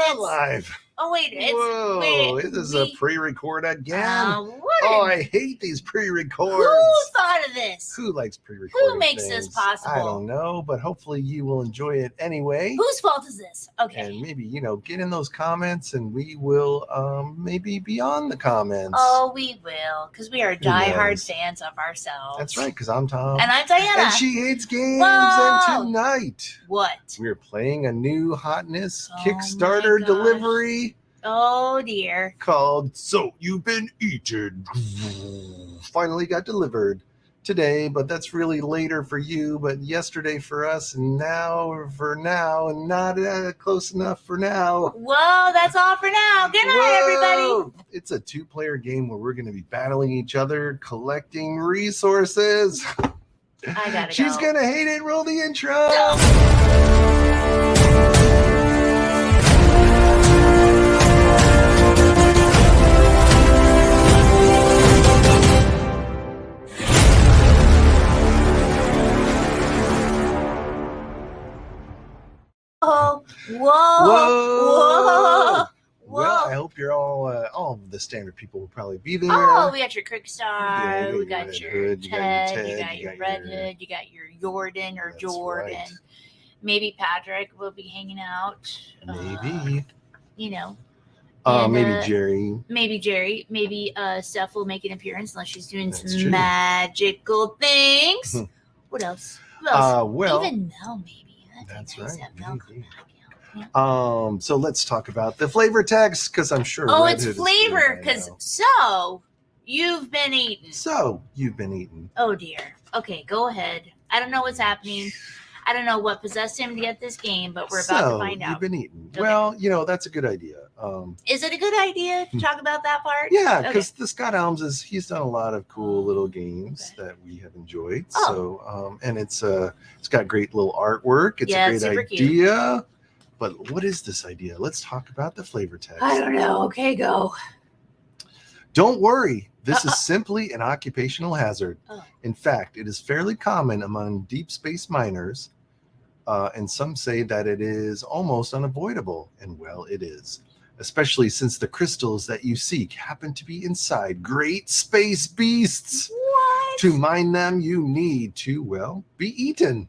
not live. Oh wait, Whoa! This is a pre-record again. What? I hate these pre-records. Who thought of this? Who likes pre-recorded Who makes things? this possible? I don't know, but hopefully you will enjoy it anyway. Whose fault is this? Okay. And maybe, get in those comments and we will maybe be on the comments. Oh, we will, because we are diehard knows? fans of ourselves. That's right, because I'm Tom. And I'm Diana. And she hates games. Whoa! And tonight, What? we're playing a new hotness Oh Kickstarter my gosh. delivery Oh dear. called So You've Been Eaten. Finally got delivered today, but that's really later for you, but yesterday for us, and now for now, and not close enough for now. Whoa, that's all for now. Good night, everybody. Whoa! It's a 2-player game where we're going to be battling each other, collecting resources. I gotta She's go. going to hate it. Roll the intro. Whoa. Whoa. Whoa. Well, I hope you're all of the standard people will probably be there. Oh, we got your Crickstar, Yeah, we got Red your Hood, Ted, you got your Red your- Hood, you got your Jordan or That's Jordan. right. Maybe Patrick will be hanging out. Maybe. And, Maybe Jerry. Maybe Jerry. Maybe Steph will make an appearance unless she's doing That's some true. magical things. What else? Who else? Well, Even Mel, maybe. That'd be that's nice right, to have Mel come maybe. back, yeah. So let's talk about the flavor text, because I'm sure. Oh, Red it's Hood is flavor, good, I because know. so you've been eaten. So you've been eaten. Oh dear. Okay, go ahead. I don't know what's happening. I don't know what possessed him to get this game, but we're about to find You've out. been eaten. Okay. Well, that's a good idea. Is it a good idea to talk about that part? Yeah, Okay. because the Scott Elms he's done a lot of cool little games that we have enjoyed. Oh. So, and it's got great little artwork. It's Yeah, a it's great super cute. idea. But what is this idea? Let's talk about the flavor text. I don't know. Okay, go. Don't worry. This is simply an occupational hazard. Oh. In fact, it is fairly common among deep space miners, and some say that it is almost unavoidable. And well, it is. Especially since the crystals that you seek happen to be inside great space beasts. What? To mine them, you need to, well, be eaten.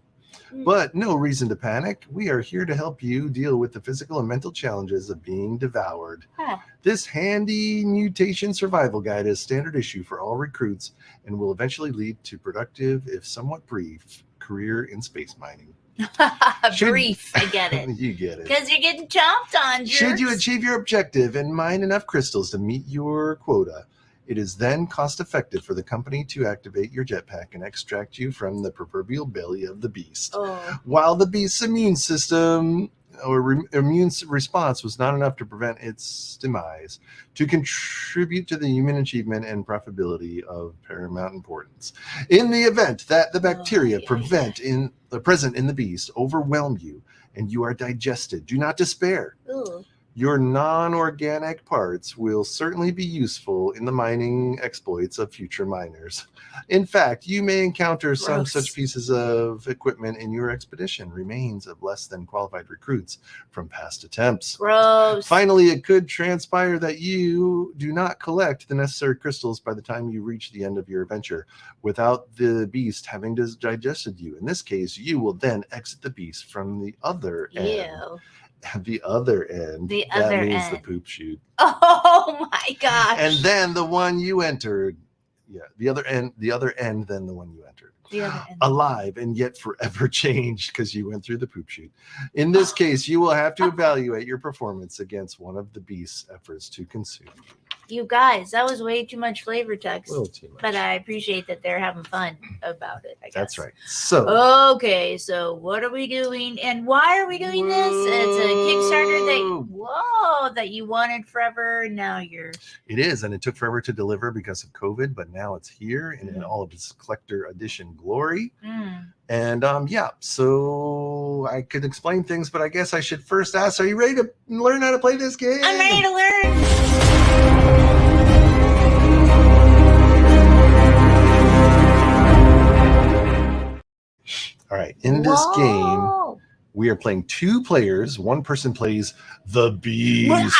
But no reason to panic. We are here to help you deal with the physical and mental challenges of being devoured. Huh. This handy mutation survival guide is standard issue for all recruits and will eventually lead to productive, if somewhat brief, career in space mining. Should- Brief. I get it. You get it. Because you're getting chomped on, Should you jerks. achieve your objective and mine enough crystals to meet your quota, it is then cost effective for the company to activate your jetpack and extract you from the proverbial belly of the beast. Oh. While the beast's immune system or immune response was not enough to prevent its demise, to contribute to the human achievement and profitability of paramount importance. In the event that the bacteria present in the beast overwhelm you and you are digested, do not despair. Ooh. Your non-organic parts will certainly be useful in the mining exploits of future miners. In fact, you may encounter some Gross. such pieces of equipment in your expedition, remains of less than qualified recruits from past attempts. Gross. Finally, it could transpire that you do not collect the necessary crystals by the time you reach the end of your adventure without the beast having digested you. In this case, you will then exit the beast from the other end. Ew. The other end. The that other means the end. poop chute. Oh my gosh. And then the one you entered. Yeah, the other end, then the one you entered. The other end. Alive and yet forever changed because you went through the poop chute. In this case, you will have to evaluate your performance against one of the beast's efforts to consume you. You guys, that was way too much flavor text. A little too much. But I appreciate that they're having fun about it, I guess. That's right. So Okay, so what are we doing and why are we doing this? It's a Kickstarter that you wanted forever. Now you're it is, and it took forever to deliver because of COVID, but now it's here and in all of its collector edition glory. And so I could explain things, but I guess I should first ask, are you ready to learn how to play this game? I'm ready to learn. All right. In this game, Whoa. We are playing 2 players. One person plays the beast.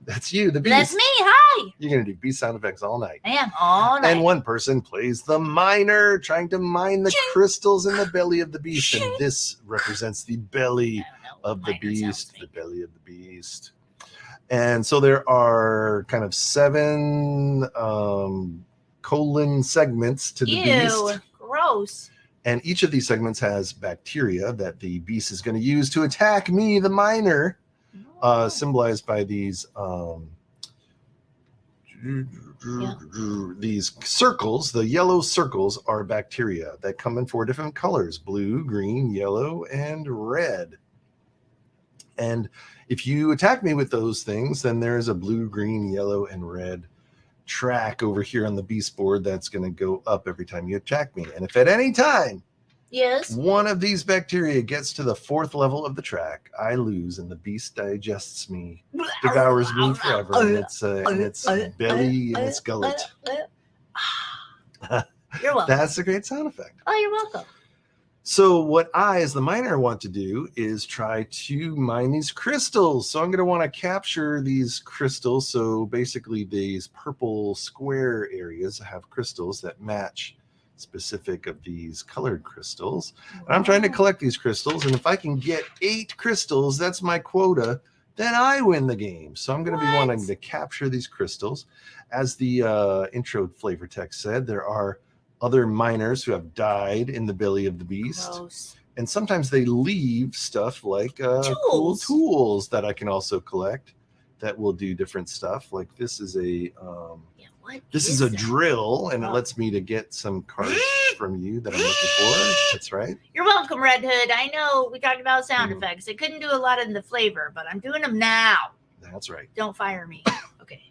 That's you, the beast. That's me. Hi. You're going to do beast sound effects all night. I am all night. And one person plays the miner, trying to mine the crystals in the belly of the beast. And this represents the belly of the beast. The belly of the beast. And so there are kind of 7 colon segments to the beast. Gross. And each of these segments has bacteria that the beast is going to use to attack me, the miner, symbolized by these these circles. The yellow circles are bacteria that come in 4 different colors: blue, green, yellow, and red. And if you attack me with those things, then there's a blue, green, yellow, and red track over here on the beast board that's going to go up every time you attack me. And if at any time one of these bacteria gets to the 4th level of the track, I lose, and the beast digests me, devours me forever in its belly and its gullet. You're welcome. That's a great sound effect. Oh, you're welcome. So what I, as the miner, want to do is try to mine these crystals. So I'm going to want to capture these crystals. So basically these purple square areas have crystals that match specific of these colored crystals. And I'm trying to collect these crystals. And if I can get 8 crystals, that's my quota, then I win the game. So I'm going to be wanting to capture these crystals. As the intro flavor text said, there are other miners who have died in the belly of the beast. Gross. And sometimes they leave stuff like cool tools that I can also collect that will do different stuff. Like this is a this is a drill, and it lets me to get some cards from you that I'm looking for. That's right. You're welcome, Red Hood. I know we talked about sound effects. I couldn't do a lot in the flavor, but I'm doing them now. That's right. Don't fire me. Okay.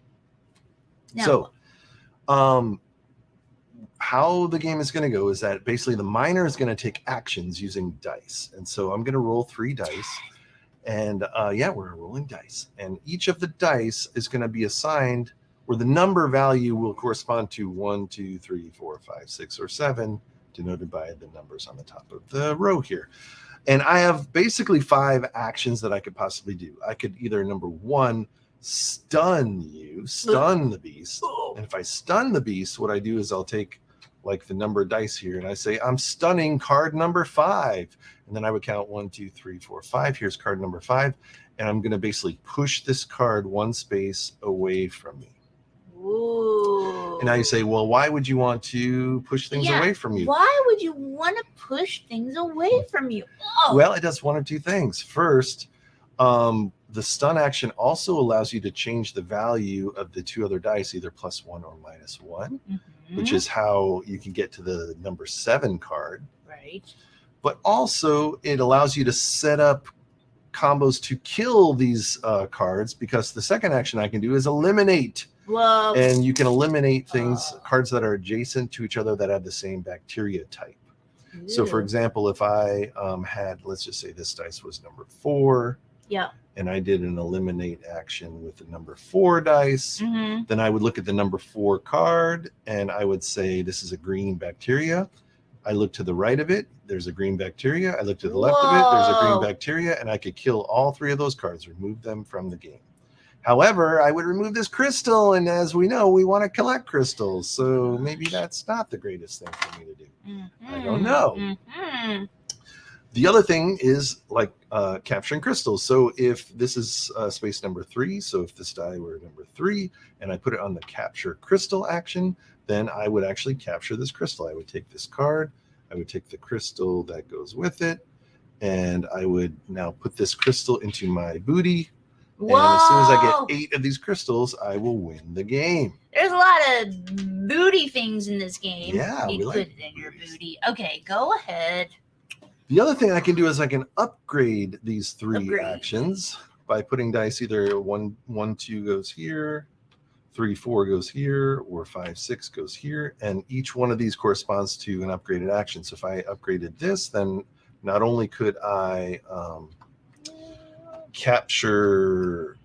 Now, so, how the game is going to go is that basically the miner is going to take actions using dice. And so I'm going to roll 3 dice. And we're rolling dice. And each of the dice is going to be assigned where the number value will correspond to 1, 2, 3, 4, 5, 6, or 7, denoted by the numbers on the top of the row here. And I have basically 5 actions that I could possibly do. I could either, number 1, stun the beast. And if I stun the beast, what I do is I'll take like the number of dice here, and I say, I'm stunning card number 5. And then I would count 1, 2, 3, 4, 5. Here's card number 5. And I'm going to basically push this card 1 space away from me. Ooh. And now you say, well, why would you want to push things away from you? Why would you want to push things away from you? Oh. Well, it does 1 or 2 things. First, the stun action also allows you to change the value of the 2 other dice, either +1 or -1, which is how you can get to the number 7 card. Right. But also it allows you to set up combos to kill these cards, because the second action I can do is eliminate. Whoa. And you can eliminate cards that are adjacent to each other that have the same bacteria type. Ew. So for example, if I had, let's just say this dice was number 4. Yeah. And I did an eliminate action with the number 4 dice, then I would look at the number 4 card and I would say, this is a green bacteria. I look to the right of it, there's a green bacteria. I look to the left of it, there's a green bacteria, and I could kill all 3 of those cards, remove them from the game. However, I would remove this crystal, and as we know, we want to collect crystals, so maybe that's not the greatest thing for me to do. I don't know. The other thing is like capturing crystals. So if this is space number 3, so if this die were number 3 and I put it on the capture crystal action, then I would actually capture this crystal. I would take this card, I would take the crystal that goes with it, and I would now put this crystal into my booty. Whoa. And as soon as I get 8 of these crystals, I will win the game. There's a lot of booty things in this game. Yeah, you put it in your booty. Okay, go ahead. The other thing I can do is I can upgrade these 3 actions by putting dice, either 1, 2 goes here, 3, 4 goes here, or 5, 6 goes here. And each one of these corresponds to an upgraded action. So if I upgraded this, then not only could I capture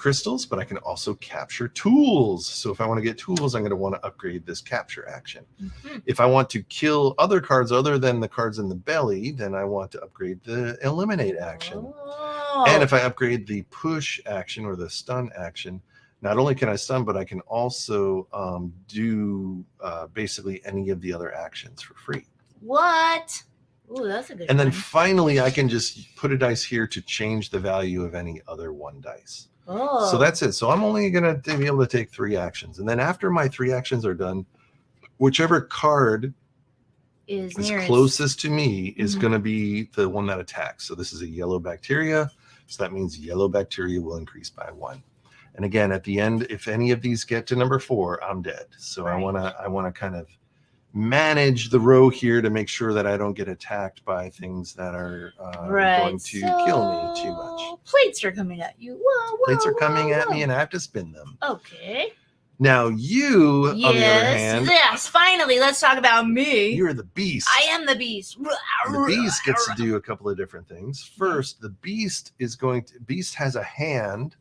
crystals, but I can also capture tools. So if I want to get tools, I'm going to want to upgrade this capture action. Mhm. If I want to kill other cards other than the cards in the belly, then I want to upgrade the eliminate action. Oh. And if I upgrade the push action or the stun action, not only can I stun, but I can also do basically any of the other actions for free. What? Ooh, that's a good And then one. finally, I can just put a dice here to change the value of any other one dice. Oh. So that's it. So I'm only going to be able to take 3 actions. And then after my 3 actions are done, whichever card is is nearest. closest to me is Mhm. going to be the one that attacks. So this is a yellow bacteria. So that means yellow bacteria will increase by 1. And again, at the end, if any of these get to number 4, I'm dead. So Right. I want to kind of manage the row here to make sure that I don't get attacked by things that are going to kill me too much. Plates are coming at you. Whoa, whoa, Plates are coming whoa, at me whoa. and I have to spin them. Okay. Now you, on the other hand, Yes. Finally, let's talk about me. you're the beast. I am the beast. And the beast gets to do a couple of different things. First, the beast has a hand.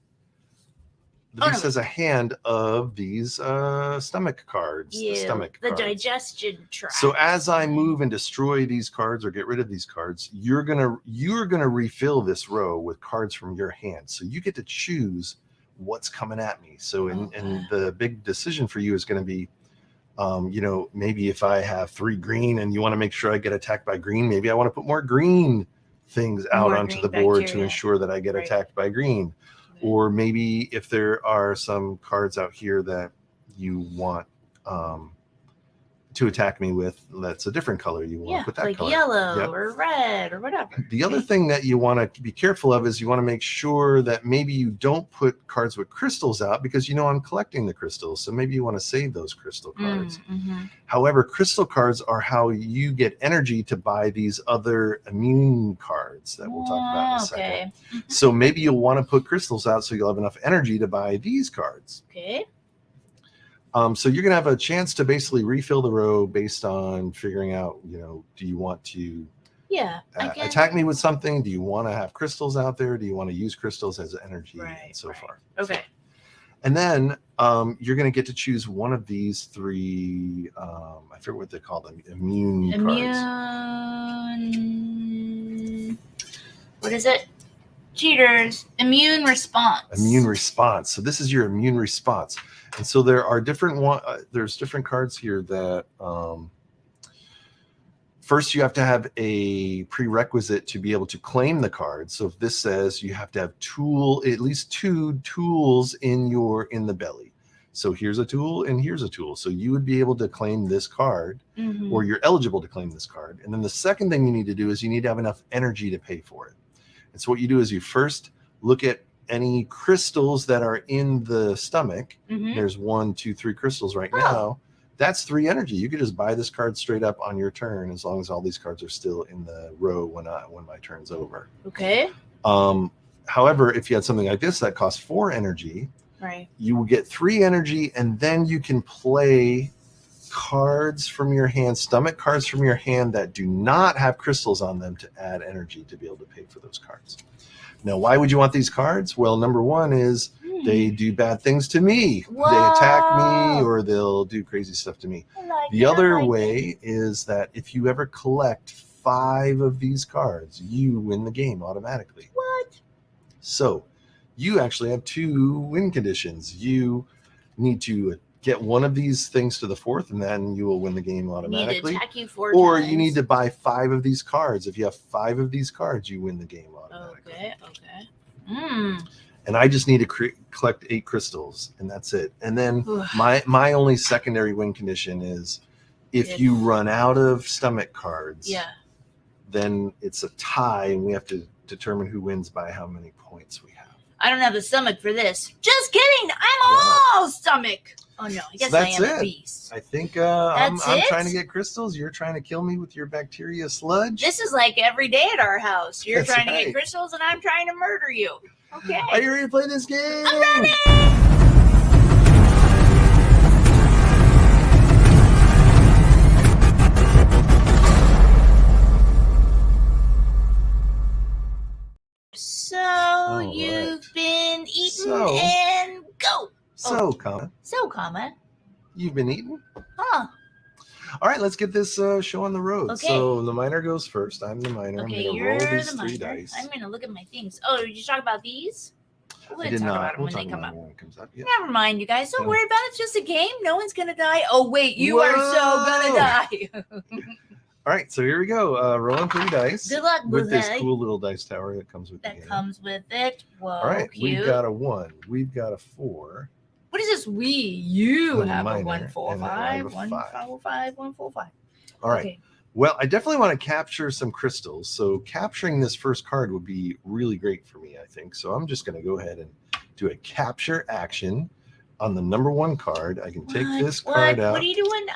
The beast has a hand of these stomach cards. Ew, the stomach the cards. digestion tract. So as I move and destroy these cards or get rid of these cards, you're gonna refill this row with cards from your hand. So you get to choose what's coming at me. So and the big decision for you is going to be, maybe if I have 3 green and you want to make sure I get attacked by green, maybe I want to put more green things out More onto green the board to bacteria. ensure that I get Right. attacked by green. Or maybe if there are some cards out here that you want to attack me with, that's a different color. You want to put that like color. yellow Yep. or red or whatever. The other thing that you want to be careful of is you want to make sure that maybe you don't put cards with crystals out because I'm collecting the crystals. So maybe you want to save those crystal cards. Mm-hmm. However, crystal cards are how you get energy to buy these other immune cards that we'll talk about in a second. So maybe you'll want to put crystals out so you'll have enough energy to buy these cards. Okay. So you're going to have a chance to basically refill the row based on figuring out, do you want to attack me with something? Do you want to have crystals out there? Do you want to use crystals as energy and so forth? Okay. And then you're going to get to choose one of these 3, I forget what they call them, immune cards. What is it? Cheaters. Immune response. Immune response. So this is your immune response. And so there are there's different cards here that first you have to have a prerequisite to be able to claim the card. So if this says you have to have at least 2 tools in the belly. So here's a tool and here's a tool. So you would be able to claim this card or you're eligible to claim this card. And then the second thing you need to do is you need to have enough energy to pay for it. And so what you do is you first look at any crystals that are in the stomach. There's 1, 2, 3 crystals right now. That's 3 energy. You could just buy this card straight up on your turn as long as all these cards are still in the row when my turn's over. Okay. However, if you had something like this that costs 4 energy, right, you will get 3 energy, and then you can play cards from your hand, stomach cards from your hand that do not have crystals on them to add energy to be able to pay for those cards. Now, why would you want these cards? Well, number one is they do bad things to me. Whoa. They attack me or they'll do crazy stuff to me. The other way is that if you ever collect 5 of these cards, you win the game automatically. What? So you actually have 2 win conditions. You need to get one of these things to the 4th, and then you will win the game automatically. Need to attack you 4 or times. you need to buy 5 of these cards. If you have 5 of these cards, you win the game automatically. Okay. And I just need to collect 8 crystals, and that's it. And then my only secondary win condition is if you run out of stomach cards, then it's a tie, and we have to determine who wins by how many points we have. I don't have the stomach for this. Just kidding. I'm all stomach. Oh, no. I guess So I that's am it. a beast. I think I'm it? trying to get crystals. You're trying to kill me with your bacteria sludge. This is like every day at our house. You're That's trying to right. get crystals, and I'm trying to murder you. Okay. Are you ready to play this game? I'm ready. So you've been eaten So, comma, So, comma. you've been eating? Huh. All right, let's get this show on the road. Okay. So the miner goes first. I'm the miner. Okay, I'm going to you're roll these the 3 miner. dice. I'm going to look at my things. Oh, did you talk about these? We'll I did talk not. about them We'll when talk they come about up. it when it comes up. Yeah. Never mind, you guys. Don't Yeah. worry about it. It's just a game. No one's going to die. Oh, wait. You are so going to die. All right, so here we go. Rolling 3 dice. Good luck, with this Buffet. cool little dice tower that comes with the That game. comes with it. Whoa, All right, cute. we've got a 1. We've got a 4. What is this? You I'm a have a miner, 1, 4, and I 5, have a 1, 5. 5, 5, 1, 4, 5. All right. Okay. Well, I definitely want to capture some crystals. So capturing this first card would be really great for me, I think. So I'm just going to go ahead and do a capture action on the number 1 card. I can take this card out. What are you doing?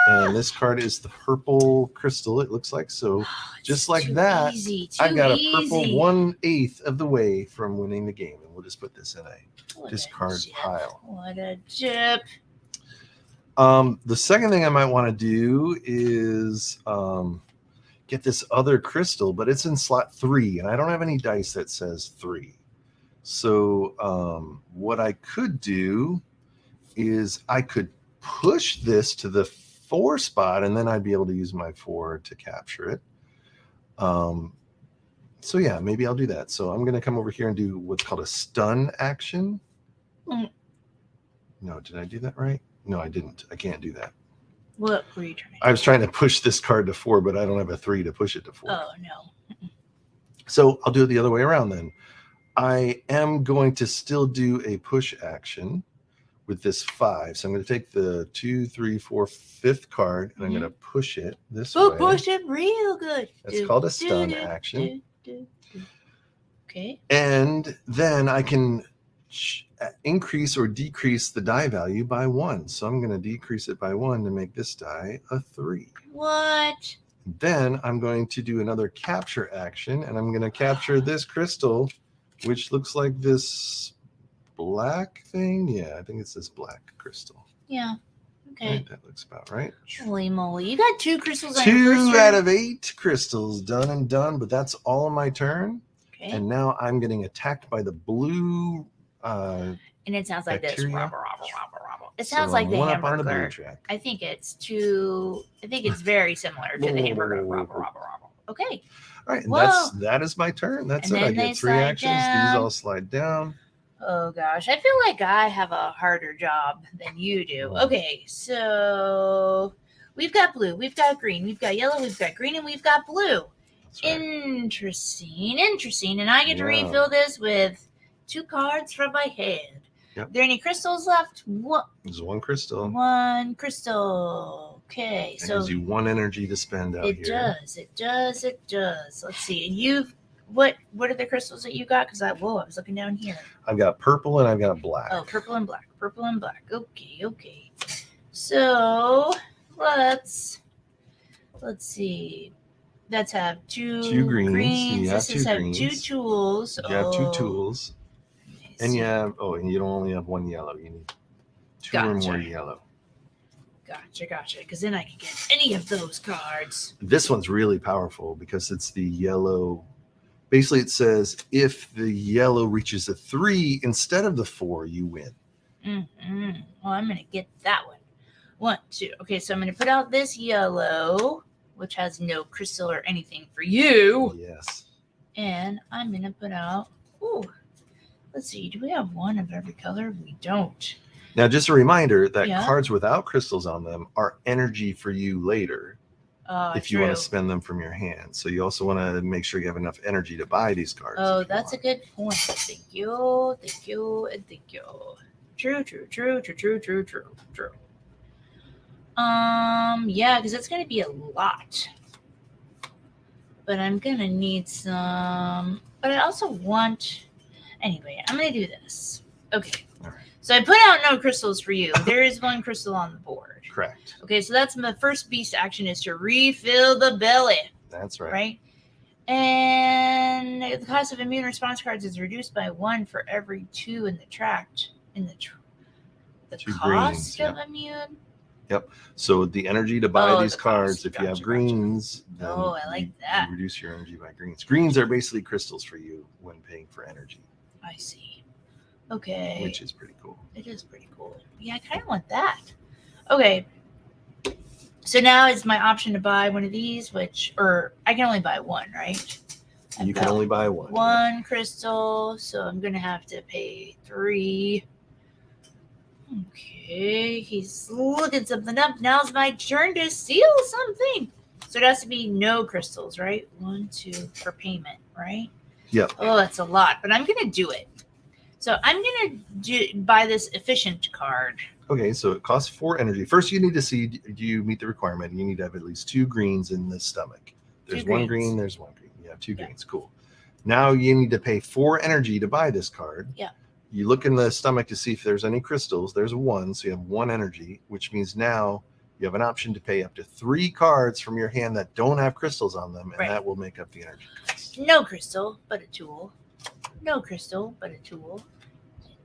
And this card is the purple crystal, it looks like. So just like that, I've got a purple 1/8 of the way from winning the game. And we'll just put this in a discard pile. What a chip. The second thing I might want to do is get this other crystal, but it's in slot 3, and I don't have any dice that says 3. So what I could do is I could push this to the 4 spot, and then I'd be able to use my 4 to capture it. So yeah, maybe I'll do that. So I'm going to come over here and do what's called a stun action. No, did I do that right? No, I didn't. I can't do that. What were you trying? I was trying to push this card to 4, but I don't have a 3 to push it to 4. Oh, no. So I'll do it the other way around then. I am going to still do a push action with this 5. So I'm going to take the 2, 3, 4, 5th card, and I'm going to push it this way. Push it real good. That's called a stun action. Okay. And then I can increase or decrease the die value by 1. So I'm going to decrease it by 1 to make this die a 3. What? Then I'm going to do another capture action, and I'm going to capture this crystal, which looks like this black thing. Yeah, I think it's this black crystal. Yeah. Okay. Right, that looks about right. Holy moly. You got 2 crystals on your first 2 out of 8 crystals done and done, but that's all on my turn. Okay. And now I'm getting attacked by the blue and it sounds like bacteria. this. It sounds like the one up on the blue hamburger. track. I think it's very similar to the hamburger. Okay. All right, and Whoa. that is my turn. That's And it. I then they get 3 slide actions. down. These all slide down. Oh gosh, I feel like I have a harder job than you do. Okay, so we've got blue, we've got green, we've got yellow, we've got green, and we've got blue. That's right. Interesting. And I get to Yeah. refill this with 2 cards from my hand. Yep. Are there any crystals left? There's 1 crystal. 1 crystal. Okay, It so gives you 1 energy to spend out it here. does. Let's see. And what are the crystals that you got? Because I was looking down here. I've got purple and I've got black. Oh, purple and black. Okay. So let's see. Let's have 2 greens. You have This is 2 have greens. 2 tools. You have 2 tools. Nice. And and you don't only have 1 yellow. You need 2 or more Gotcha. yellow. Gotcha. Because then I can get any of those cards. This one's really powerful because it's the yellow. Basically, it says if the yellow reaches a 3 instead of the 4, you win. Mm-hmm. Well, I'm going to get that one. 1, 2. Okay, so I'm going to put out this yellow, which has no crystal or anything for you. Yes. And I'm going to put out, let's see, do we have 1 of every color? We don't. Now, just a reminder that Yeah. cards without crystals on them are energy for you later if you want to spend them from your hand. So you also want to make sure you have enough energy to buy these cards. Oh, if you that's a want. good point. Thank you. True. Yeah, because it's going to be a lot. But I'm going to need some. But I also want. Anyway, I'm going to do this. Okay. All right. So I put out no crystals for you. There is 1 crystal on the board. Correct. Okay, so that's my first beast action is to refill the belly. That's right. Right? And the cost of immune response cards is reduced by 1 for every 2 in the tract. The 2 cost greens, of yeah. immune? So the energy to buy Oh, these the cards, cost. if you have Gotcha. greens, then Oh, I like that. you reduce your energy by greens. Greens are basically crystals for you when paying for energy. I see. Okay. which is pretty cool. It is pretty cool. Yeah, I kind of want that. Okay. So now it's my option to buy one of these, or I can only buy one, right? You can only buy one. One crystal, so I'm going to have to pay 3. Okay, he's looking something up. Now's my turn to steal something. So it has to be no crystals, right? 1, 2 for payment, right? Yep. Oh, that's a lot, but I'm going to do it. So I'm going to buy this efficient card. Okay, so it costs 4 energy. First, you need to see, do you meet the requirement? You need to have at least 2 greens in the stomach. There's 2 one greens. green, there's 1 green. You have 2 greens. Cool. Now you need to pay 4 energy to buy this card. Yeah. You look in the stomach to see if there's any crystals. There's 1, so you have 1 energy, which means now you have an option to pay up to 3 cards from your hand that don't have crystals on them, and that will make up the energy cost. No crystal, but a tool. No crystal, but a tool.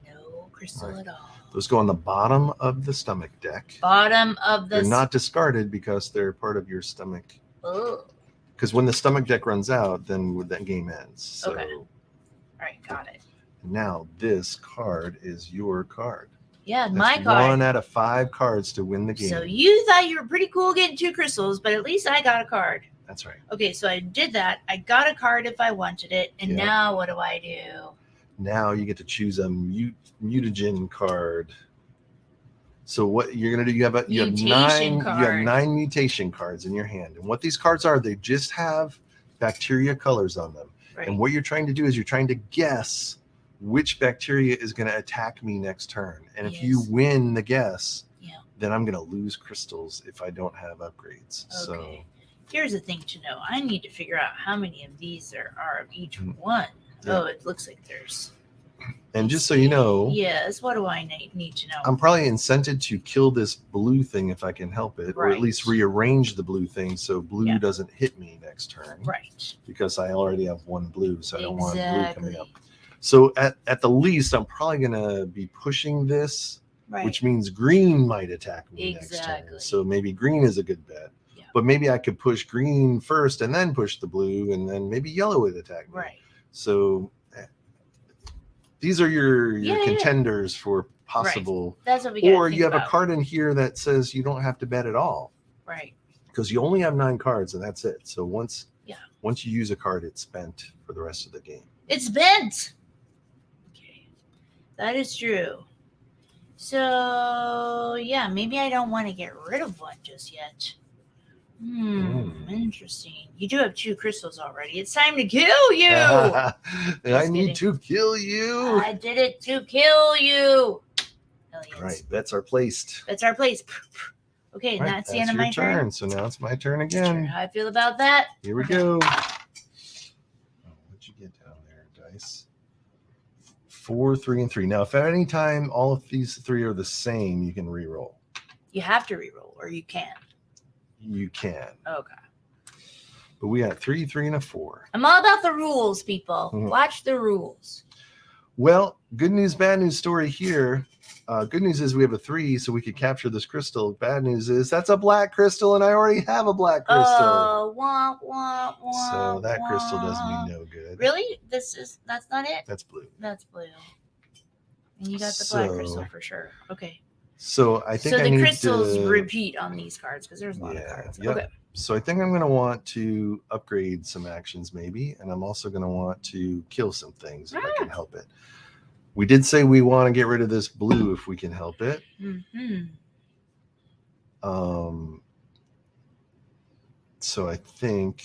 No crystal at all. Those go on the bottom of the stomach deck. Bottom of the. They're not discarded because they're part of your stomach. Oh. Because when the stomach deck runs out, then that game ends. So Okay. All right, got it. now this card is your card. Yeah, That's my card. 1 out of 5 cards to win the game. So you thought you were pretty cool getting 2 crystals, but at least I got a card. That's right. Okay, so I did that. I got a card if I wanted it, and now what do I do? Now you get to choose a mutagen card. So what you're gonna do? You have 9 mutation cards in your hand, and what these cards are, they just have bacteria colors on them. Right. And what you're trying to do is you're trying to guess which bacteria is going to attack me next turn. And if you win the guess, then I'm going to lose crystals if I don't have upgrades. Okay. So here's the thing to know. I need to figure out how many of these there are of each one. Yeah. Oh, it looks like there's. And just so you know, yes, what do I need to know? I'm probably incented to kill this blue thing if I can help it, or at least rearrange the blue thing so blue doesn't hit me next turn. Right. Because I already have 1 blue, so I don't want blue coming up. So at the least, I'm probably going to be pushing this, which means green might attack me next turn. So maybe green is a good bet. Yeah. But maybe I could push green first and then push the blue, and then maybe yellow would attack me. Right. So these are your contenders for possible. Right. That's what we got. Or you have a card in here that says you don't have to bet at all. Right. Because you only have 9 cards, and that's it. So once you use a card, it's spent for the rest of the game. It's spent. Okay, that is true. So yeah, maybe I don't want to get rid of one just yet. Interesting. You do have 2 crystals already. It's time to kill you. I need to kill you. I did it to kill you. Millions. Right, bets are placed. Bets are placed. Okay, and that's the end of my turn. So now it's my turn again. How I feel about that? Here we go. Oh, what'd you get down there, dice? 4, 3, and 3. Now, if at any time all of these 3 are the same, you can re-roll. You have to re-roll, or you can. You can. Okay. But we got 3, 3, and a 4. I'm all about the rules, people. Watch the rules. Well, good news, bad news story here. Good news is we have a 3, so we could capture this crystal. Bad news is that's a black crystal, and I already have a black crystal. Oh, wah, wah, wah, so that wah. crystal does me no good. Really? That's not it? That's blue. That's blue. And you got the black crystal for sure. Okay. So I think so I the need crystals to repeat on these cards because there's a lot of cards. Yep. Okay. So I think I'm going to want to upgrade some actions maybe, and I'm also going to want to kill some things if I can help it. We did say we want to get rid of this blue if we can help it. So I think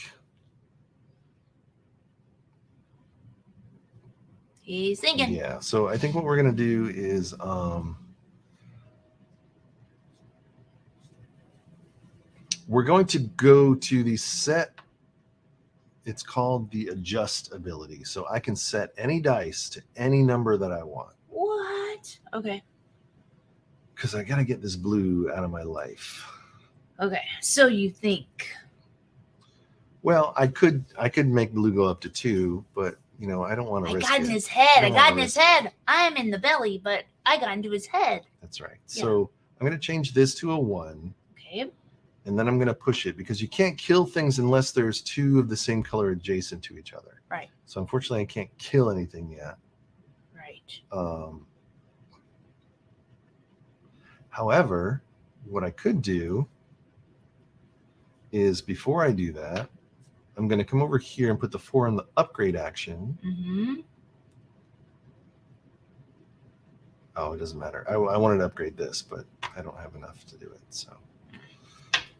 he's thinking. Yeah. So I think what we're going to do is we're going to go to the set. It's called the adjust ability. So I can set any dice to any number that I want. What? Okay. Because I got to get this blue out of my life. Okay. So you think. Well, I could make blue go up to 2, but you know, I don't want to risk it. I got in his head. I got in his head. I'm in the belly, but I got into his head. That's right. Yeah. So I'm going to change this to a 1. Okay. And then I'm going to push it because you can't kill things unless there's 2 of the same color adjacent to each other. Right. So unfortunately, I can't kill anything yet. Right. However, what I could do is before I do that, I'm going to come over here and put the 4 in the upgrade action. Mm-hmm. Oh, it doesn't matter. I wanted to upgrade this, but I don't have enough to do it.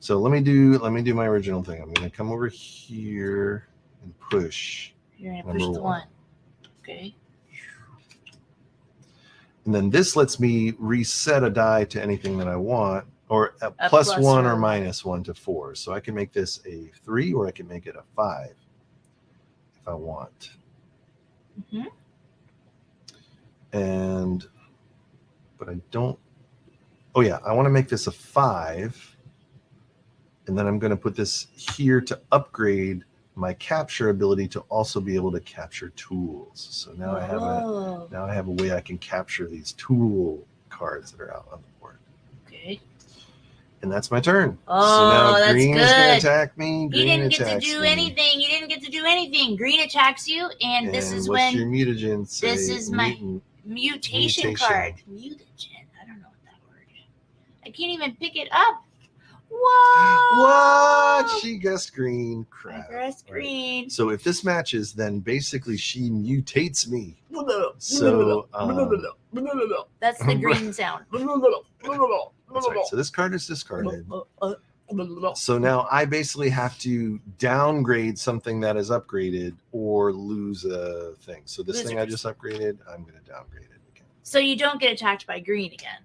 So let me do my original thing. I'm going to come over here and push. You're going to push Number the 1. Okay. And then this lets me reset a die to anything that I want, or a plus plus 1 or or one. minus 1 to 4. So I can make this a 3 or I can make it a 5 if I want. Mm-hmm. But I don't. Oh yeah, I want to make this a 5, and then I'm going to put this here to upgrade my capture ability to also be able to capture tools. So now I have a way I can capture these tool cards that are out on the board. Okay. And that's my turn. Oh, so now that's green good. is going to attack me. He Green didn't get to attacks do me. anything. You didn't get to do anything. Green attacks you, and this is what's when your mutagen say? this is my Mutant. mutation card. Mutagen. I don't know what that word is. I can't even pick it up. Whoa! What? She guessed green. Crap. I guessed Right. green. So if this matches, then basically she mutates me. So That's the green sound. that's right. So this card is discarded. So now I basically have to downgrade something that is upgraded or lose a thing. So this Lose thing a I just upgraded, I'm going to downgrade it again. So you don't get attacked by green again.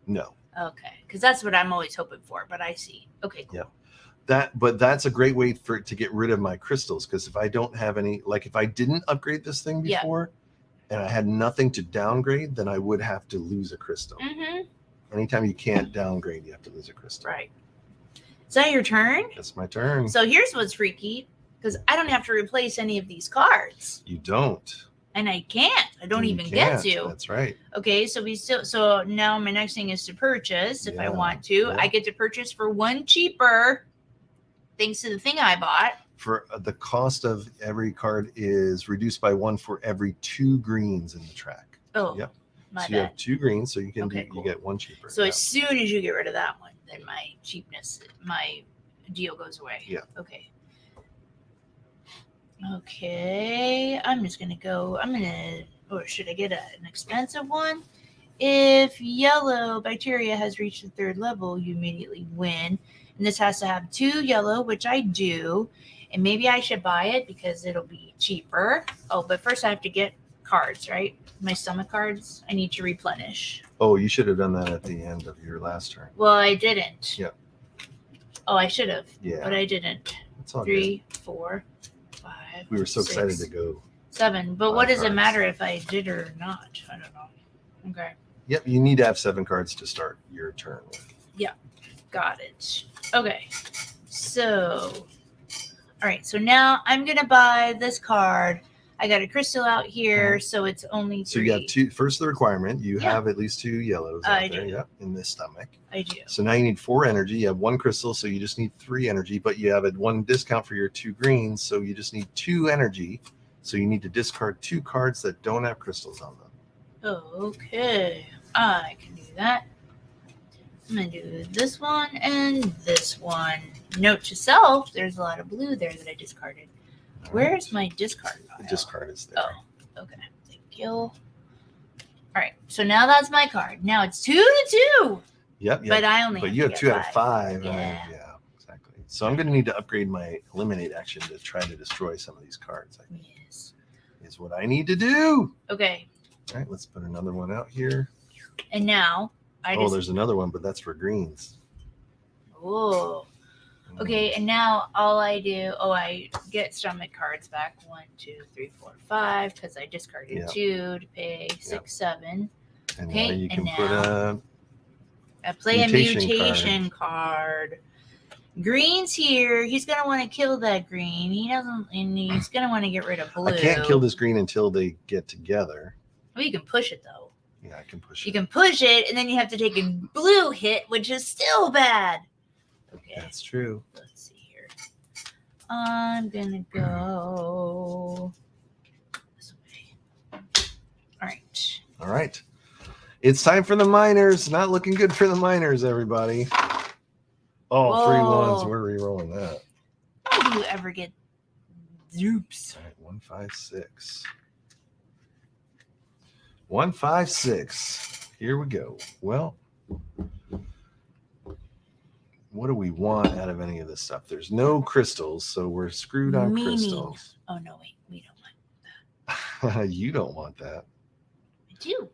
No. Okay, because that's what I'm always hoping for. But I see. Okay, cool. Yeah. But that's a great way for it to get rid of my crystals, because if I don't have any, like if I didn't upgrade this thing before and I had nothing to downgrade, then I would have to lose a crystal. Mm-hmm. Anytime you can't downgrade, you have to lose a crystal. Right. Is that your turn? That's my turn. So here's what's freaky, because I don't have to replace any of these cards, You don't. and I can't. I don't You even get can't. to. That's right. Okay, so now my next thing is to purchase if I Yeah, want to. yeah. I get to purchase for 1 cheaper, thanks to the thing I bought. For the cost of every card is reduced by 1 for every 2 greens in the track. Oh, Yep. my So you have bad. 2 greens, so you can Okay, cool. you get 1 cheaper. So Yeah. as soon as you get rid of that one, then my cheapness, my deal goes away. Yeah. Okay. Okay. I'm just gonna go. Or should I get an expensive one? If yellow bacteria has reached the 3rd level, you immediately win. And this has to have 2 yellow, which I do. And maybe I should buy it because it'll be cheaper. Oh, but first I have to get cards, right? My stomach cards. I need to replenish. Oh, you should have done that at the end of your last turn. Well, I didn't. Yep. Oh, I should have. Yeah. But I didn't. It's all 3, 4, 5. good. We were so 6, excited to go. 7. But what Five does it cards. matter if I did or not? I don't know. Okay. Yep, you need to have 7 cards to start your turn with. Got it. Okay. So, all right. So now I'm going to buy this card. I got a crystal out here, so it's only 3. So you have 2. First, the requirement, you Yeah. have at least 2 yellows out I there. do. Yep, in this stomach. I do. So now you need 4 energy. You have 1 crystal, so you just need 3 energy, but you have a 1 discount for your 2 greens, so you just need 2 energy. So you need to discard 2 cards that don't have crystals on them. Okay. I can do that. I'm going to do this one and this one. Note to self, there's a lot of blue there that I discarded. All Where's right. my discard pile? The discard is there. Oh, okay. Thank you. All right. So now that's my card. Now it's 2 to 2. Yep. But I only But have you to have get 2 out of 5. Yeah. Yeah, exactly. So I'm going to need to upgrade my eliminate action to try to destroy some of these cards. I think Yes. is what I need to do. Okay. All right, let's put another one out here. And now There's another one, but that's for greens. Oh. Okay, and now all I do, I get stomach cards back. 1, 2, 3, 4, 5, because I discarded Yeah. 2 to pay 6, 7. And Okay, now you and can put a I play Mutation a mutation card. Green's here. He's gonna want to kill that green. He doesn't, and he's gonna want to get rid of blue. I can't kill this green until they get together. Well, you can push it though. Yeah, I can push You it. can push it, and then you have to take a blue hit, which is still bad. Okay. That's true. Let's see here. I'm gonna go this way. All All right. It's time for the miners. Not looking good for the miners, everybody. Oh, 3 ones. Whoa. We're re-rolling that. How do you ever get dupes? All right, 1, 5, 6. 1, 5, 6. Here we go. Well, what do we want out of any of this stuff? There's no crystals, so we're screwed on Meaning. crystals. Oh, no, wait. We don't want You don't want that. I do.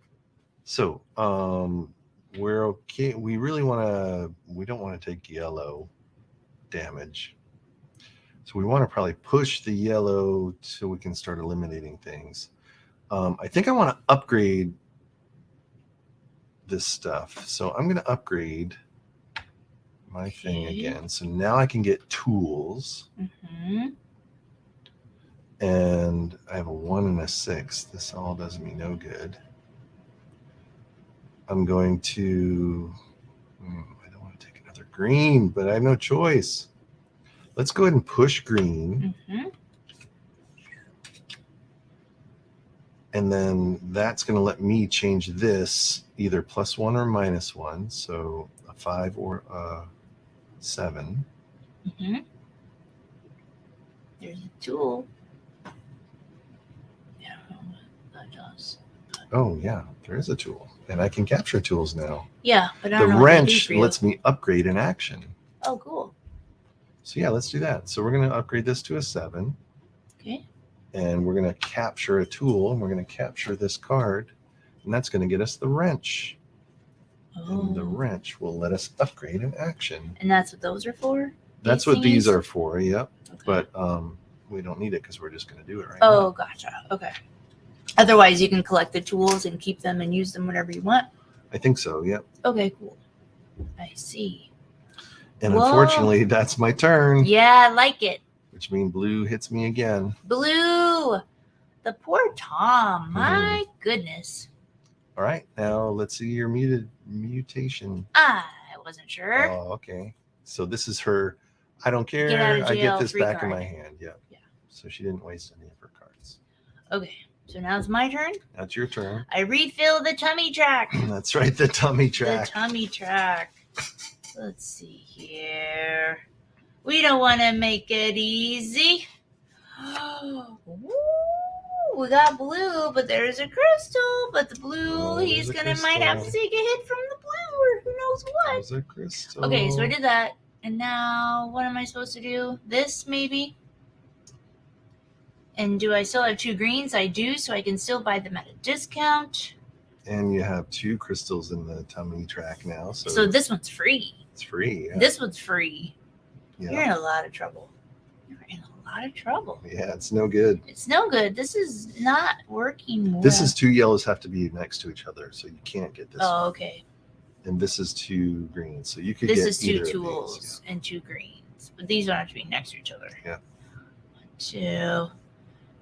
So, we're okay. We really we don't want to take yellow damage. So we want to probably push the yellow so we can start eliminating things. I think I want to upgrade this stuff. So I'm going to upgrade my thing Okay. again. So now I can get tools. Mm-hmm. And I have a 1 and a 6. This all does me no good. I'm going to... I don't want to take another green, but I have no choice. Let's go ahead and push green. Mm-hmm. And then that's going to let me change this either +1 or -1. So a 5 or a 7. Mm-hmm. There's a tool. Yeah, I don't know what that does. Oh, yeah, there is a tool. And I can capture tools now. Yeah, but I The don't know what they do wrench for you. lets me upgrade an action. Oh, cool. So yeah, let's do that. So we're going to upgrade this to a 7. Okay. And we're going to capture a tool. And we're going to capture this card. And that's going to get us the wrench. And the Oh. wrench will let us upgrade an action. And that's what those are for? That's what these thingies? are for, yep. Okay. But we don't need it because we're just going to do it right Oh, now. gotcha. Okay. Otherwise, you can collect the tools and keep them and use them whenever you want. I think so, yep. Okay, cool. I see. And Whoa. unfortunately, that's my turn, Yeah, I like it. which means blue hits me again. Blue. The poor Tom. My goodness. All right, now let's see your mutation. I wasn't sure. Oh, okay. So this is her. I don't care. Get out of I get jail this free back in card. my hand. Yep. Yeah. So she didn't waste any of her cards. Okay, so now it's my turn. That's your turn. I refill the tummy track. That's right, the tummy track. The tummy track. Let's see here. We don't want to make it easy. Ooh, we got blue, but there's a crystal. But the blue, Oh, he's there's a gonna might have to crystal. take a hit from the blue, or who knows what. There's a crystal. Okay, so I did that, and now what am I supposed to do? This maybe. And do I still have 2 greens? I do, so I can still buy them at a discount. And you have 2 crystals in the tummy track now. So this one's free. it's free. Yeah. This one's free. You're Yeah. in a lot of trouble. You're in a lot of trouble. Yeah, it's no good. It's no good. This is not working well. This is 2 yellows have to be next to each other, so you can't get this Oh, one. okay. And this is 2 greens, so you could This get is 2 either of these, tools and 2 greens. But these don't have to be next to each other. Yeah. 1, 2.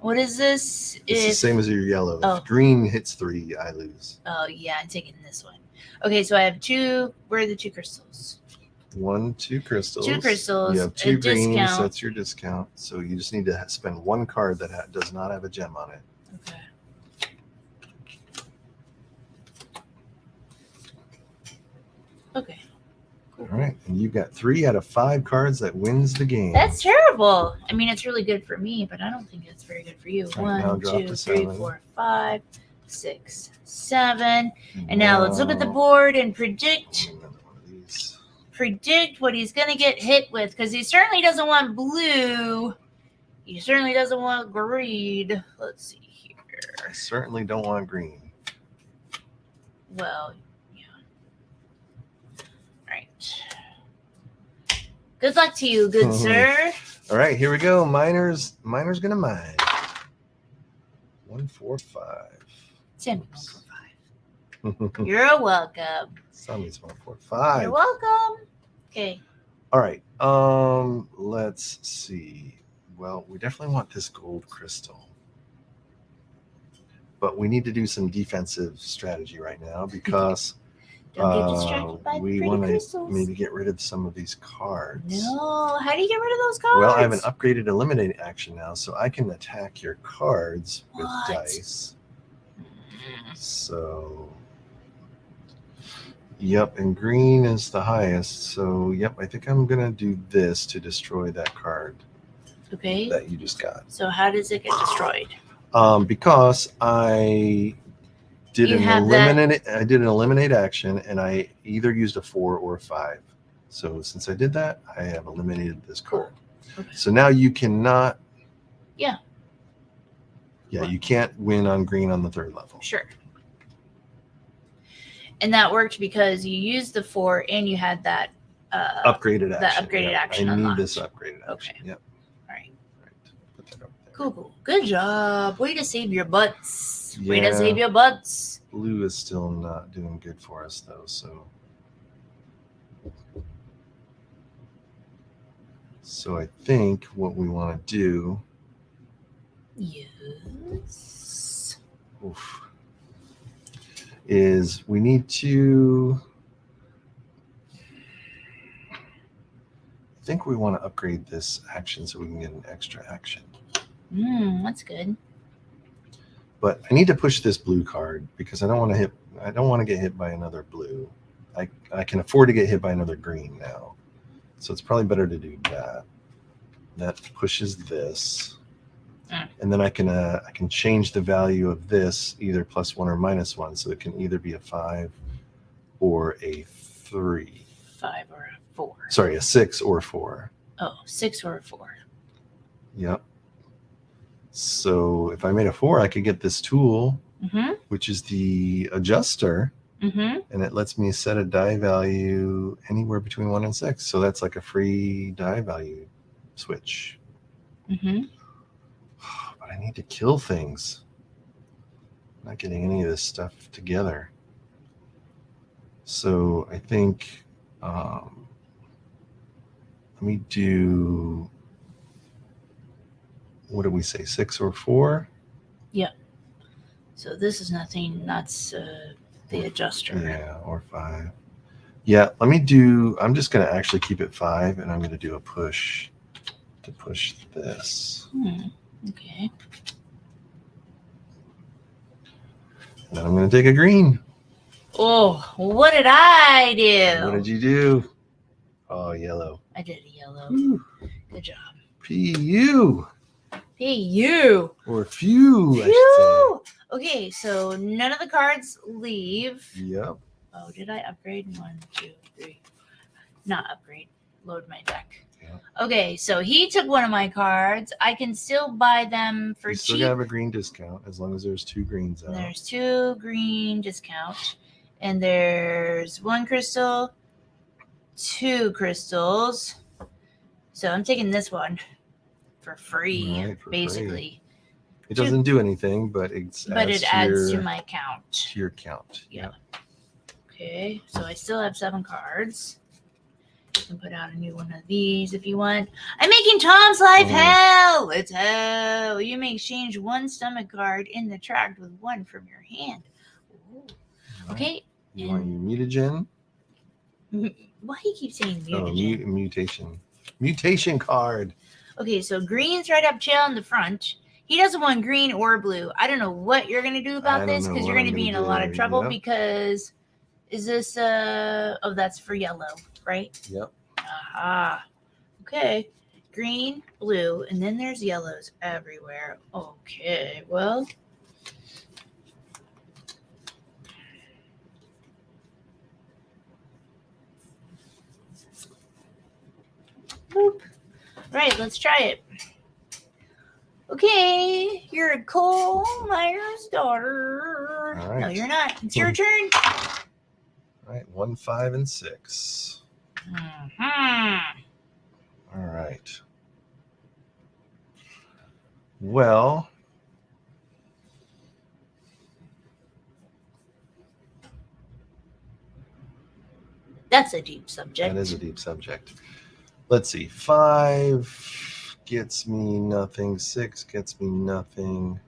What is this? It's the same as your yellow. Oh. If green hits 3, I lose. Oh, yeah, I'm taking this one. Okay, so I have 2. Where are the 2 crystals? 1, 2 crystals. 2 crystals, You have a 2 greens. discount. That's your discount. So you just need to spend 1 card that does not have a gem on it. Okay. Okay. Cool. All right, and you've got 3 out of 5 cards that wins the game. That's terrible. I mean, it's really good for me, but I don't think it's very good for you. All right, now 1, drop 2, to 3, 7. 4, 5, 6, 7. And now let's look at the board and predict Another one of these. what he's gonna get hit with, because he certainly doesn't want blue. He certainly doesn't want green. Let's see here. I certainly don't want green. Well, yeah. Right. Good luck to you, good sir. All right, here we go. Miner's gonna mine. 1, 4, 5. Send me 1 for 5. You're welcome. Somebody's 1, 4, 5. You're welcome. Okay. All right. Let's see. Well, we definitely want this gold crystal. But we need to do some defensive strategy right now because Don't get distracted by the we pretty want to crystals. maybe get rid of some of these cards. No. How do you get rid of those cards? Well, I have an upgraded eliminate action now, so I can attack your cards with What? dice. So, yep, and green is the highest. So, yep, I think I'm gonna do this to destroy that card Okay. that you just got. So how does it get destroyed? Because I did You an have that- eliminate action, and I either used a 4 or a 5. So since I did that, I have eliminated this card. Okay. So now you cannot. Yeah. Yeah, What? you can't win on green on the 3rd level. Sure. And that worked because you used the 4 and you had that Upgraded action. upgraded action I need unlocked. this upgraded action. Okay. Yep. All right. Put that up there. Cool. Good job. Way to save your butts. Way to Yeah. save your butts. Blue is still not doing good for us though, so I think what we want to do Yes. is we need to. I think we want to upgrade this action so we can get an extra action. That's good. But I need to push this blue card because I don't want to get hit by another blue. I can afford to get hit by another green now. So it's probably better to do that. That pushes this. And then I can change the value of this either +1 or -1. So it can either be a 5 or a 3. 5 or a 4. Sorry, a 6 or a 4. Oh, 6 or a 4. Yep. So if I made a 4, I could get this tool, Mm-hmm. which is the adjuster, Mm-hmm. and it lets me set a die value anywhere between 1 and 6. So that's like a free die value switch. Mm-hmm. But I need to kill things. I'm not getting any of this stuff together. So I think let me do, what did we say, 6 or 4? So this is nothing. That's the adjuster. Yeah, or 5. Yeah, I'm just going to actually keep it 5, and I'm going to do a push to push this. Okay. And then I'm going to take a green. Oh, what did I do? What did you do? Oh, yellow. I did a yellow. Ooh, Good job. PU. Hey, you. Or few, I should Phew. Okay, so none of the cards leave. say. Yep. Oh, did I upgrade? 1, 2, 3. Not upgrade. Load my deck. Yeah. Okay, so he took one of my cards. I can still buy them for You still cheap. have a green discount as long as there's 2 greens out. There's 2 green discount. And there's 1 crystal, 2 crystals. So I'm taking this one for free, Right, for basically. It doesn't do anything, but it adds to my count. to your count. Yeah. Okay, so I still have 7 cards. You can put out a new one of these if you want. I'm making Tom's life hell. It's hell. You may exchange 1 stomach card in the tract with 1 from your hand. Ooh. Okay. You want your mutagen? Why do you keep saying Oh, mutagen? mutation. Mutation card. Okay, so green's right up chill in the front. He doesn't want green or blue. I don't know what you're going to do I about don't this know because you're what going to I'm be in gonna a lot do. of trouble Yep. because is this oh, that's for yellow, right? Yep. Aha. Okay. Green, blue, and then there's yellows everywhere. Okay, well. Boop. Right, let's try it. Okay, you're a coal miner's daughter. All right. No, you're not. It's your turn. All right, 1, 5, and 6. Mm-hmm. All right. Well, That's a deep subject. that is a deep subject. Let's see. 5 gets me nothing. 6 gets me nothing.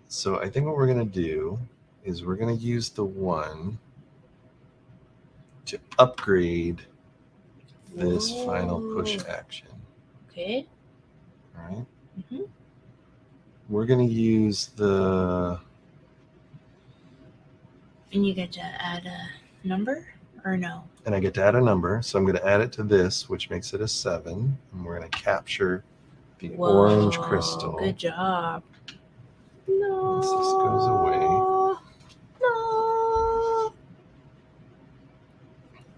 So I think what we're going to do is we're going to use the 1 to upgrade this final push Ooh. action. Okay. All right. Mhm. we're going to use the. And you get to add a number or no? And I get to add a number. So I'm going to add it to this, which makes it a 7. And we're going to capture the orange crystal. Good job. No. Once this goes away. No.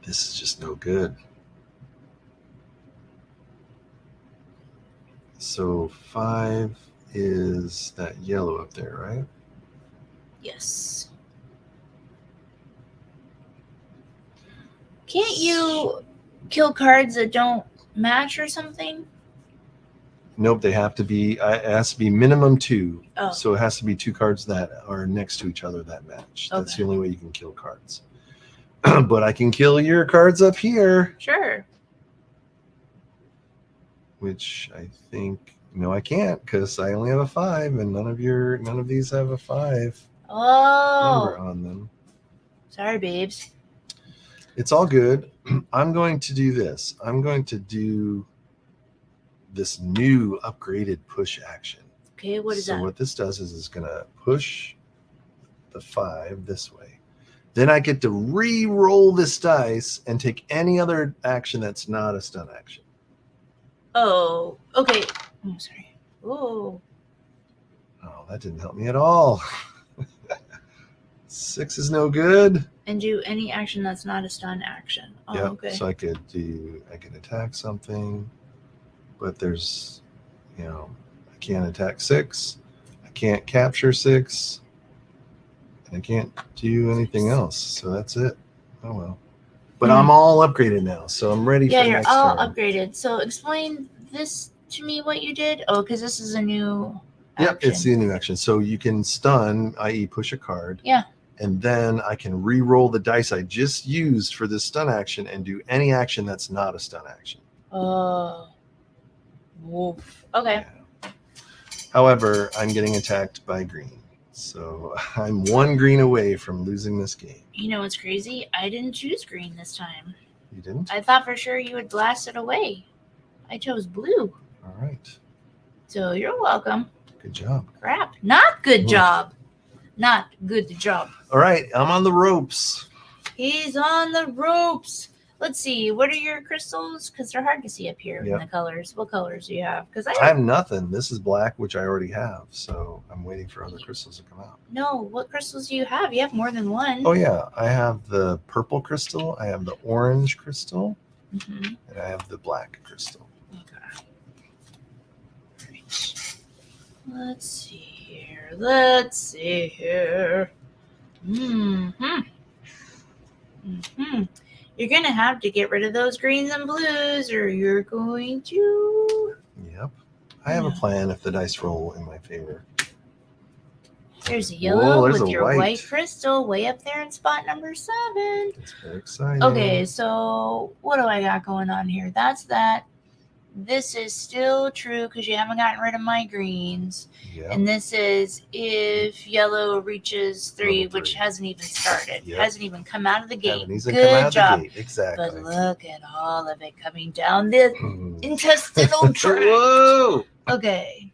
This is just no good. So 5 is that yellow up there, right? Yes. Can't you kill cards that don't match or something? Nope, they have to be, it has to be minimum 2. Oh. So it has to be 2 cards that are next to each other that match. That's Okay. the only way you can kill cards. But I can kill your cards up here, Sure. which I think, no, I can't because I only have a 5 and none of these have a 5 number Oh. on them. Sorry, babes. It's all good. I'm going to do this. I'm going to do this new upgraded push action. Okay, what is so that? what this does is it's going to push the 5 this way. Then I get to re-roll this dice and take any other action that's not a stun action. Oh, okay. Oh, sorry. Oh. Oh, that didn't help me at all. 6 is no good. And do any action that's not a stun action. Oh, Yep. okay. So I could attack something, but there's, I can't attack 6. I can't capture 6. And I can't do anything else. So that's it. Oh well. But I'm all upgraded now, so I'm ready Yeah, for you're next all turn. upgraded. So explain this to me, what you did. Oh, because this is a new Yep, action. it's the new action. So you can stun, i.e. push a card. Yeah. And then I can re-roll the dice I just used for this stun action and do any action that's not a stun action. Oh. Woof. Okay. Yeah. However, I'm getting attacked by green. So I'm 1 green away from losing this game. You know what's crazy? I didn't choose green this time. You didn't? I thought for sure you would blast it away. I chose blue. All right. So you're welcome. Good job. Crap. Not good Ooh. job. Not good job. All right. I'm on the ropes. He's on the ropes. Let's see. What are your crystals? Because they're hard to see up here Yep. in the colors. What colors do you have? Because I have nothing. This is black, which I already have. So I'm waiting for other crystals to come out. No. What crystals do you have? You have more than one. Oh, yeah. I have the purple crystal. I have the orange crystal. Mhm. And I have the black crystal. Okay. Right. Let's see here. Let's see here. You're going to have to get rid of those greens and blues, or you're going to... Yep. I have a plan if the dice roll in my favor. There's a yellow there's with a your white. white crystal way up there in spot number 7. It's very exciting. Okay, so what do I got going on here? That's that. This is still true because you haven't gotten rid of my greens. Yep. And this is if yellow reaches 3, Level which 3. hasn't even started. Yep. Hasn't even come out of the gate. Haven't even Good come out job. the gate. Exactly. But look at all of it coming down the intestinal tract. Whoa! Okay.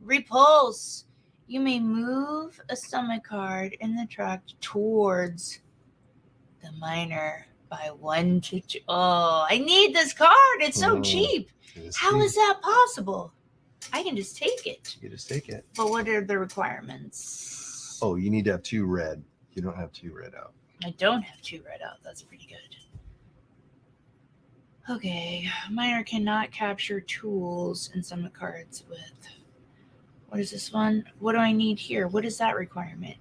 Repulse. You may move a stomach card in the tract towards the minor by 1 to 2. Oh, I need this card. It's so cheap. How is that possible? I can just take it. You just take it. But what are the requirements? Oh, you need to have 2 red. You don't have 2 red out. I don't have 2 red out. That's pretty good. Okay. Minor cannot capture tools and summon cards with... What is this one? What do I need here? What is that requirement?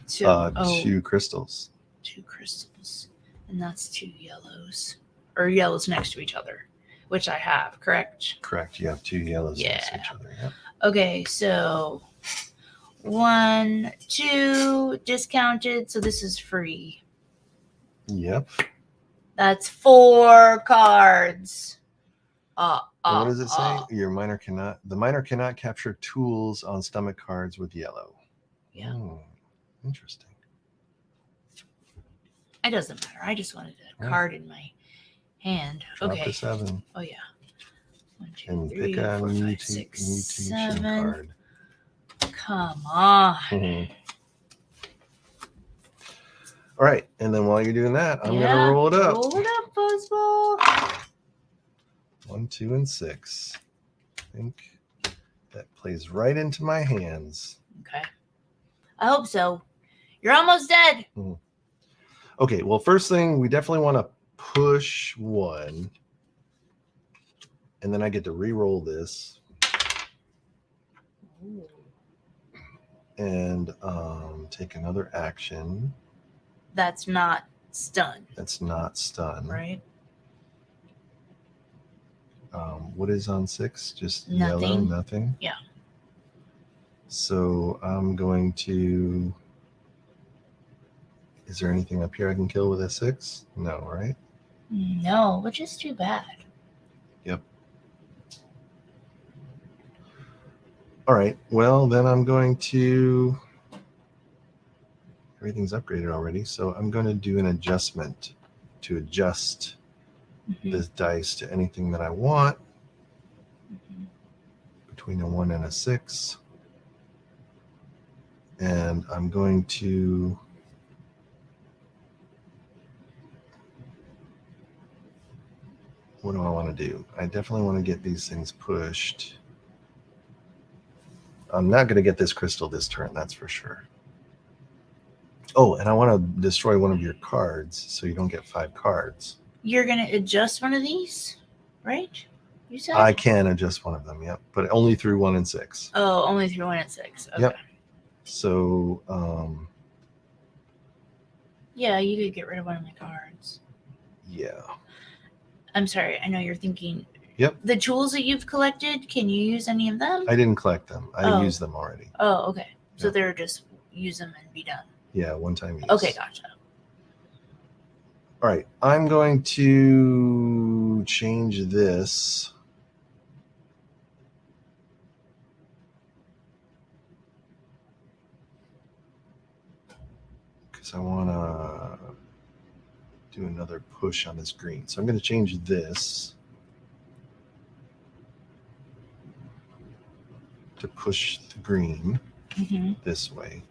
2 crystals. 2 crystals. And that's 2 yellows. Or yellows next to each other, which I have, correct? Correct. You have 2 yellows next to each other. Yep. Okay, so 1, 2 discounted. So this is free. Yep. That's 4 cards. What does it say? The minor cannot capture tools on stomach cards with yellow. Yeah. Oh, interesting. It doesn't matter. I just wanted a Yeah. card in my hand. Drop Okay. to 7. Oh yeah. 1, 2, And 3, pick a 4, 5, mutation 6, 7. card. Come on. Mhm. All right, and then while you're doing that, I'm Yeah, gonna roll it up. Roll it up, Fuzzball. 1, 2, and 6. I think that plays right into my hands. Okay. I hope so. You're almost dead. Okay, well, first thing, we definitely want to push 1. And then I get to re-roll this Ooh. and take another action. That's not stun, That's not stun. right? What is on 6? Just yellow, Nothing. nothing? Yeah. So I'm going to... Is there anything up here I can kill with a 6? No, right? No, which is too bad. Yep. All right. Well, then I'm going to... Everything's upgraded already, so I'm going to do an adjustment to adjust this dice to anything that I want between a 1 and a 6. And I'm going to... What do I want to do? I definitely want to get these things pushed. I'm not going to get this crystal this turn, that's for sure. Oh, and I want to destroy one of your cards so you don't get 5 cards. You're going to adjust one of these, right? You said? I can adjust one of them, yep, but only through 1 and 6. Oh, only through 1 and 6. Okay. Yep. So, Yeah, you could get rid of one of my cards. yeah. I'm sorry. I know you're thinking. Yep. The tools that you've collected, can you use any of them? I didn't collect them. I Oh. used them already. Oh, okay. So Yeah. they're just use them and be done. Yeah, one time use. Okay, gotcha. All right. I'm going to change this. Because I want to do another push on this green. So I'm going to change this to push the green this way.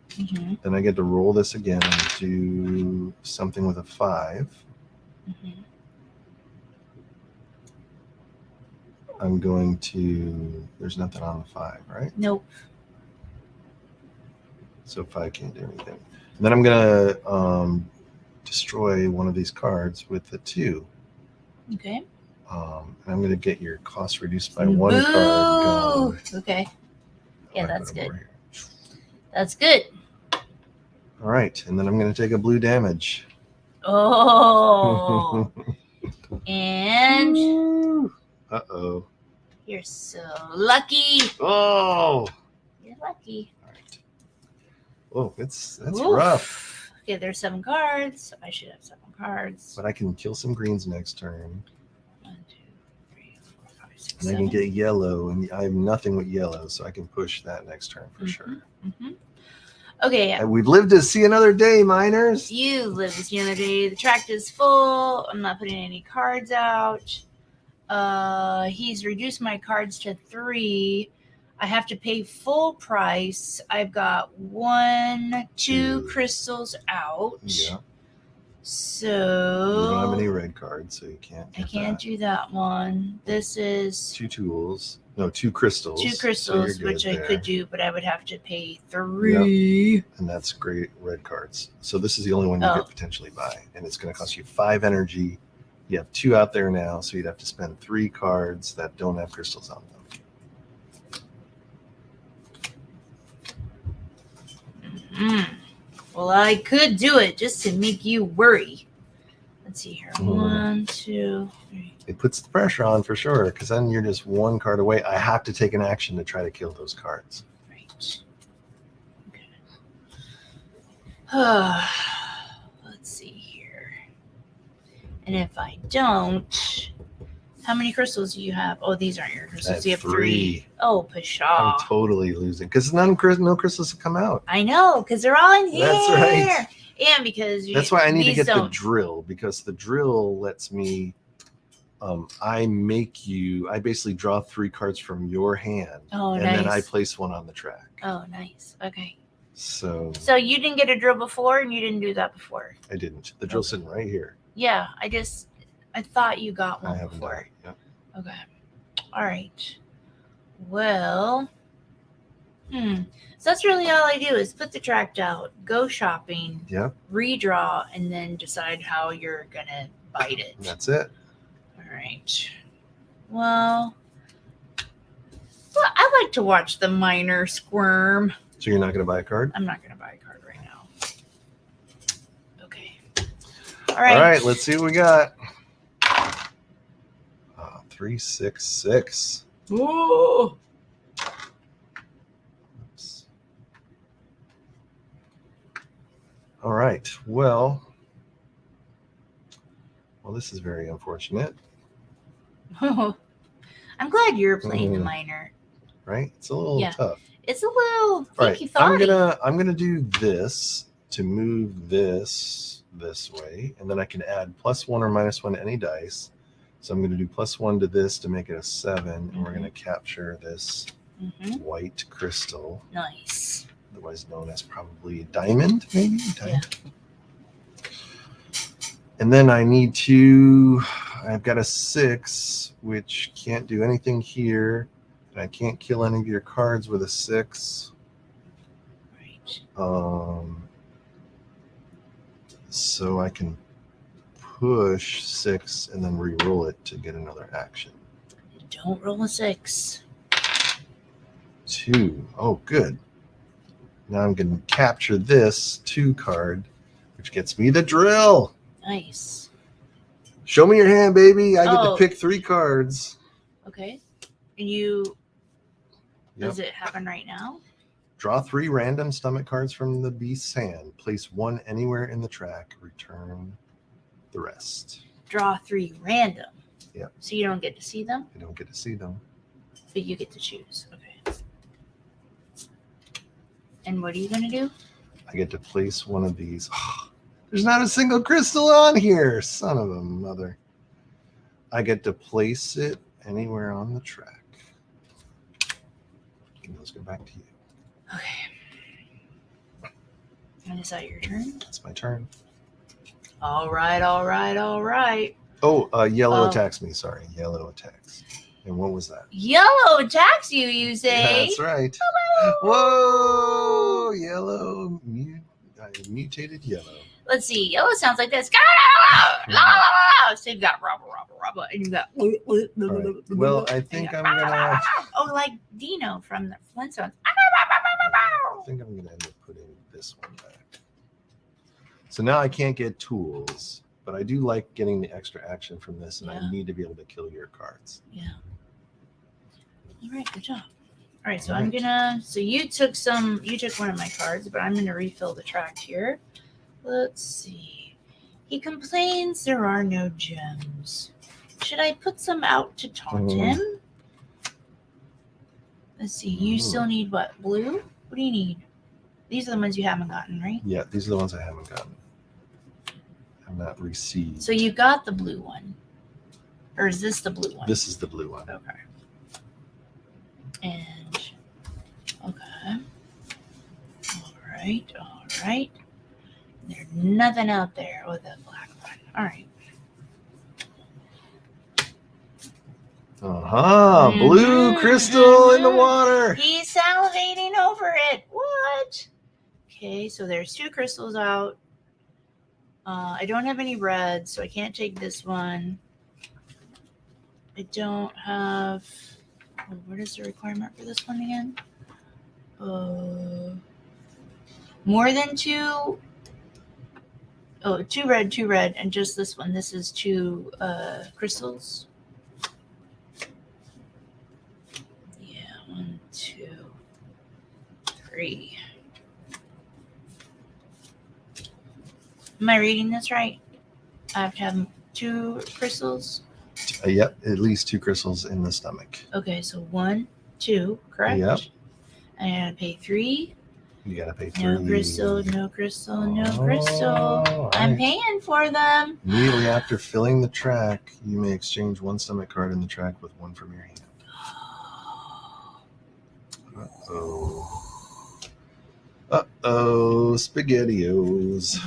Then I get to roll this again and do something with a 5. I'm going to, there's nothing on the 5, right? Nope. So 5 can't do anything. And then I'm going to destroy one of these cards with the 2. Okay. And I'm going to get your cost reduced by 1 card gone. Okay. Yeah, I that's put 'em good. over here. That's good. All right. And then I'm going to take a blue damage. Oh. And Uh-oh. you're so lucky. Oh. You're lucky. All right. Oh, that's Oof. rough. Okay, there's 7 cards. I should have 7 cards. But I can kill some greens next turn. 1, 2, 3, 4, 5, 6, And I 7. can get yellow, and I have nothing with yellow, so I can push that next turn for sure. Okay, And we've lived to see another day, miners. you live this other day. The tract is full. I'm not putting any cards out. He's reduced my cards to 3. I have to pay full price. I've got 1, 2 Two. crystals out. Yeah. So You don't have any red cards, so you can't. I Get can't that. do that one. This is 2 tools. No, 2 crystals. 2 So crystals, you're good which I there. could do, but I would have to pay 3. And that's great red cards. So this is the only one you Oh. could potentially buy, and it's going to cost you 5 energy. You have 2 out there now, so you'd have to spend 3 cards that don't have crystals on them. Well, I could do it just to make you worry. Let's see here. Mm. 1, 2, 3. It puts the pressure on for sure, because then you're just 1 card away. I have to take an action to try to kill those cards. Right. Okay. Let's see here. And if I don't, how many crystals do you have? Oh, these aren't your I crystals. have You have 3. 3. Oh, I'm pshaw. totally losing because no crystals have come out. I know, because they're all in here. That's right. And because That's why I need to these get the don't. drill, because the drill lets me I basically draw 3 cards from your hand, Oh, and nice. then I place one on the track. Oh, nice. Okay. So So you didn't get a drill before, and you didn't do that before. I didn't. The drill's Okay. sitting right here. Yeah, I thought you got I one haven't done before. it. Yep. Okay. All right. Well, so that's really all I do is put the tract out, go shopping, Yep. redraw, and then decide how you're gonna bite it. That's it. All right. Well, I like to watch the miner squirm. So you're not going to buy a card? I'm not gonna buy a card right now. Okay. All right. Let's see what we got. 3, 6, 6. Ooh. Oops. All right. Well, this is very unfortunate, I'm glad you're playing the miner. right? It's a little tough. It's a little All right. thinky-thoughty. I'm gonna do this to move this way, and then I can add +1 or -1 to any dice. So I'm going to do +1 to this to make it a 7, and we're going to capture this white crystal. Nice. Otherwise known as probably diamond, maybe? Diamond. Yeah. And then I've got a 6, which can't do anything here. And I can't kill any of your cards with a 6. Right. So I can push 6 and then re-roll it to get another action. Don't roll a 6. 2. Oh, good. Now I'm going to capture this 2 card, which gets me the drill. Nice. Show me your hand, baby. I get to pick 3 cards. Okay. And does it happen right now? Draw 3 random stomach cards from the beast's hand. Place 1 anywhere in the track. Return the rest. Draw 3 random. Yep. So you don't get to see them? I don't get to see them. But you get to choose. Okay. And what are you going to do? I get to place one of these. Oh, there's not a single crystal on here. Son of a mother. I get to place it anywhere on the track. And let's go back to you. Okay. And is that your turn? It's my turn. All right. Oh, yellow attacks me. Sorry, yellow attacks. And what was that? Yellow attacks you, you say? That's right. Hello. Whoa, yellow, mutated yellow. Let's see. Yellow sounds like this. So you've got rubber, and you've got. Right. Well, I think I'm gonna. Oh, like Dino from the Flintstones. I think I'm gonna end up putting this one back. So now I can't get tools, but I do like getting the extra action from this, and I need to be able to kill your cards. Yeah. All right, good job. All right, so I'm gonna. So you took one of my cards, but I'm gonna refill the tract here. Let's see. He complains there are no gems. Should I put some out to taunt him? Let's see. You still need what? Blue? What do you need? These are the ones you haven't gotten, right? Yeah, these are the ones I haven't gotten. I've not received. So you got the blue one. Or is this the blue one? This is the blue one. Okay. And okay. All right. There's nothing out there with a black one. All right. Blue crystal in the water. He's salivating over it. What? Okay, so there's 2 crystals out. I don't have any red, so I can't take this one. I don't have. What is the requirement for this one again? More than 2. Oh, 2 red, and just this one. This is 2 crystals. Yeah, 1, 2, 3. Am I reading this right? I have to have 2 crystals? Yep, at least 2 crystals in the stomach. Okay, so 1, 2, correct? Yep. And I gotta pay 3. You gotta pay 3. No crystal, no crystal, no crystal. Oh, I'm alright. paying for them. Immediately after filling the track, you may exchange 1 stomach card in the track with 1 from your hand. Uh-oh, SpaghettiOs.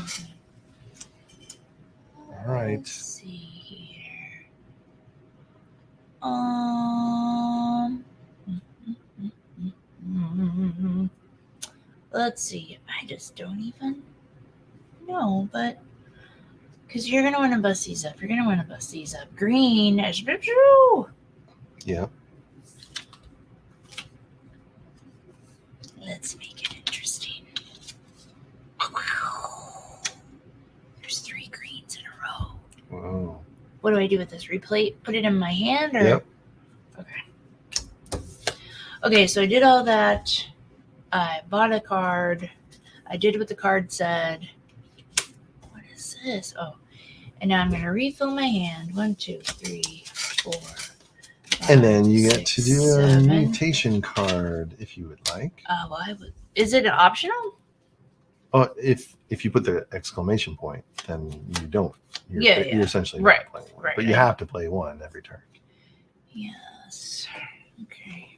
All right. Let's see here. Let's see. I just don't even know, but because you're gonna want to bust these up. You're gonna want to bust these up. Green. Yeah. Let's make it interesting. There's 3 greens in a row. Whoa. What do I do with this? Replate? Put it in my hand? Or? Yep. Okay. Okay, so I did all that. I bought a card. I did what the card said. What is this? Oh. And now I'm going to refill my hand. 1, 2, 3, 4. 5, And then you get 6, to do a 7. mutation card if you would like. Well, I would. Is it optional? Oh, if you put the exclamation point, then you don't. You're, Yeah, you're essentially Right, not playing one. right, But you right. have to play 1 every turn. Yes. Okay.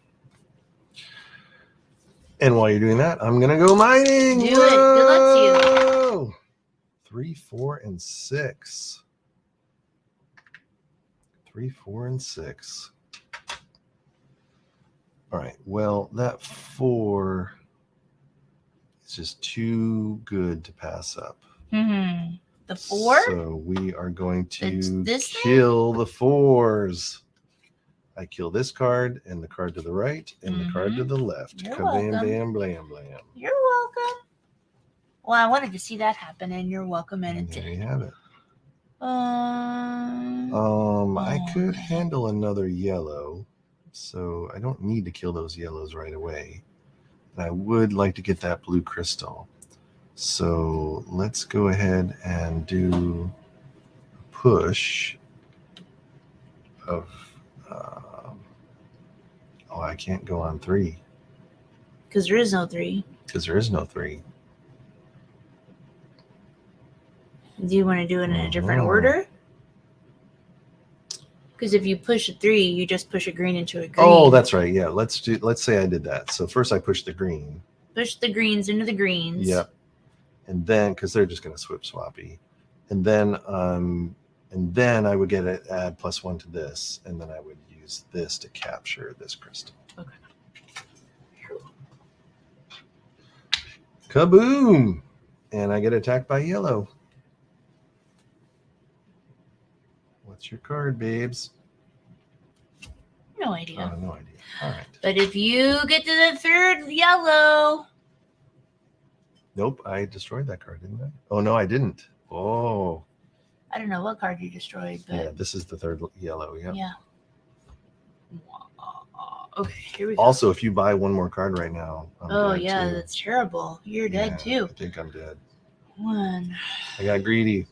And while you're doing that, I'm gonna go mining. Do it. Good luck to you. Whoa! 3, 4, and 6. 3, 4, and 6. All right. Well, that 4 is just too good to pass up. Mm-hmm. The 4? So we are going to This thing? kill the 4s. I kill this card and the card to the right and the card to the left. You're Kabam, welcome. bam, blam, blam. You're welcome. Well, I wanted to see that happen, and you're welcome, and it There did. you have it. Oh, I could handle another yellow, so I don't need to kill those yellows right away. And I would like to get that blue crystal. So let's go ahead and do a push of. I can't go on 3 because there is no 3. because there is no 3. Do you want to do it in a different Mhm. order? Because if you push a 3, you just push a green into a green. Oh, that's right. Yeah, let's say I did that. So first I push the green. Push the greens into the greens. Yep. And then because they're just going to swip swappy, and then I would get it add +1 to this, and then I would use this to capture this crystal. Okay. Kaboom! And I get attacked by yellow. What's your card, babes? No idea. No idea. All right. But if you get to the 3rd yellow, Nope, I destroyed that card, didn't I? Oh, no, I didn't. Oh. I don't know what card you destroyed, but Yeah, this is the 3rd yellow. Yep. yeah. Okay, here we go. Also, if you buy 1 more card right now, I'm dead yeah, too. that's terrible. You're dead too. I think I'm dead. 1. I got greedy.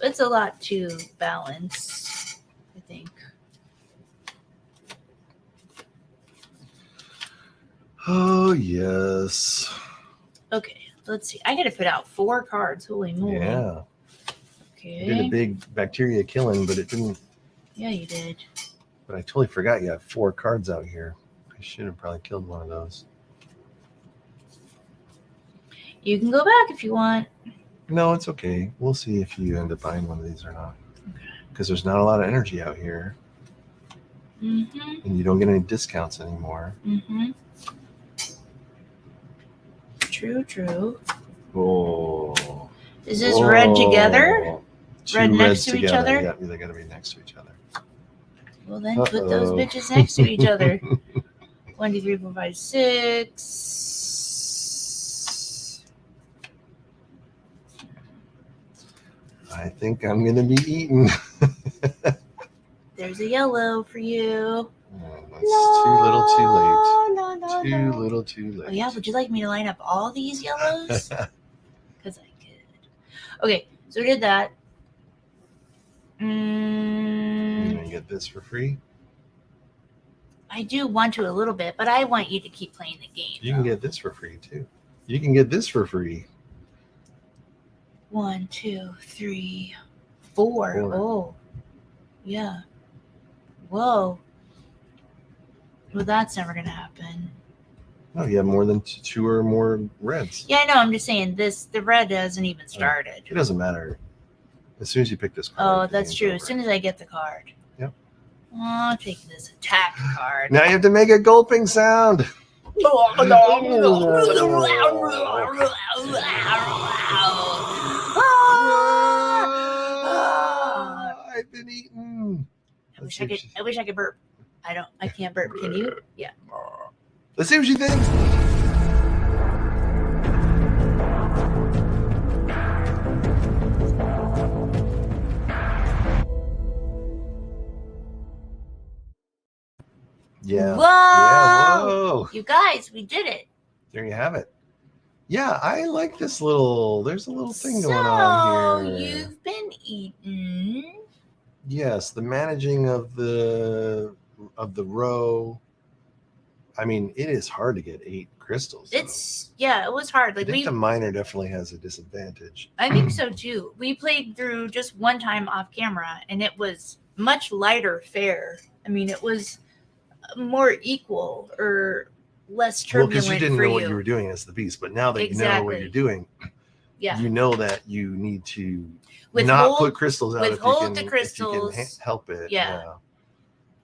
It's a lot to balance, I think. Oh, yes. Okay, let's see. I got to put out 4 cards. Holy moly. Yeah. Okay. I did a big bacteria killing, but it didn't. Yeah, you did. But I totally forgot you have 4 cards out here. I should have probably killed one of those. You can go back if you want. No, it's okay. We'll see if you end up buying one of these or not. Because there's not a lot of energy out here. Mm-hmm. And you don't get any discounts anymore. Mm-hmm. True. Oh. Is this red together? 2 Red next reds to each together. other? Yeah, they got to be next to each other. Well, then put those Uh-oh. bitches next to each other. 1, 2, 3, 4, 5, 6. I think I'm going to be eaten. There's a yellow for you. That's too little too late. No. Too little too late. Oh, yeah. Would you like me to line up all these yellows? Because I could. Okay, so we did that. You're going to get this for free? I do want to a little bit, but I want you to keep playing the game. You can get this for free too. You can get this for free. 1, 2, 3, 4. 4. Oh, yeah. Whoa. Well, that's never gonna happen. No, you have more than 2 or more reds. Yeah, I know. I'm just saying the red hasn't even started. It doesn't matter. As soon as you pick this Oh, card. the that's game's true. over. As soon as I get the card. Yep. Oh, I'll take this attack card. Now you have to make a gulping sound. I've been eaten. I wish I could burp. I can't burp. Can you? Yeah. Let's see what she thinks. Yeah. Whoa! Yeah, whoa. You guys, we did it. There you have it. Yeah, I like this little. There's a little thing going on here. You've been eaten. Yes, the managing of the row. I mean, it is hard to get 8 crystals. It was hard. I Like think the miner definitely has a disadvantage. I think so too. We played through just one time off camera, and it was much lighter fare. I mean, it was more equal or less Well, turbulent because you didn't for know what you were doing as the beast, but now that you know what Exactly. you're doing, Yeah. you know that you need to Withhold- not put crystals out if you withhold can, the crystals. if you can help it. Yeah.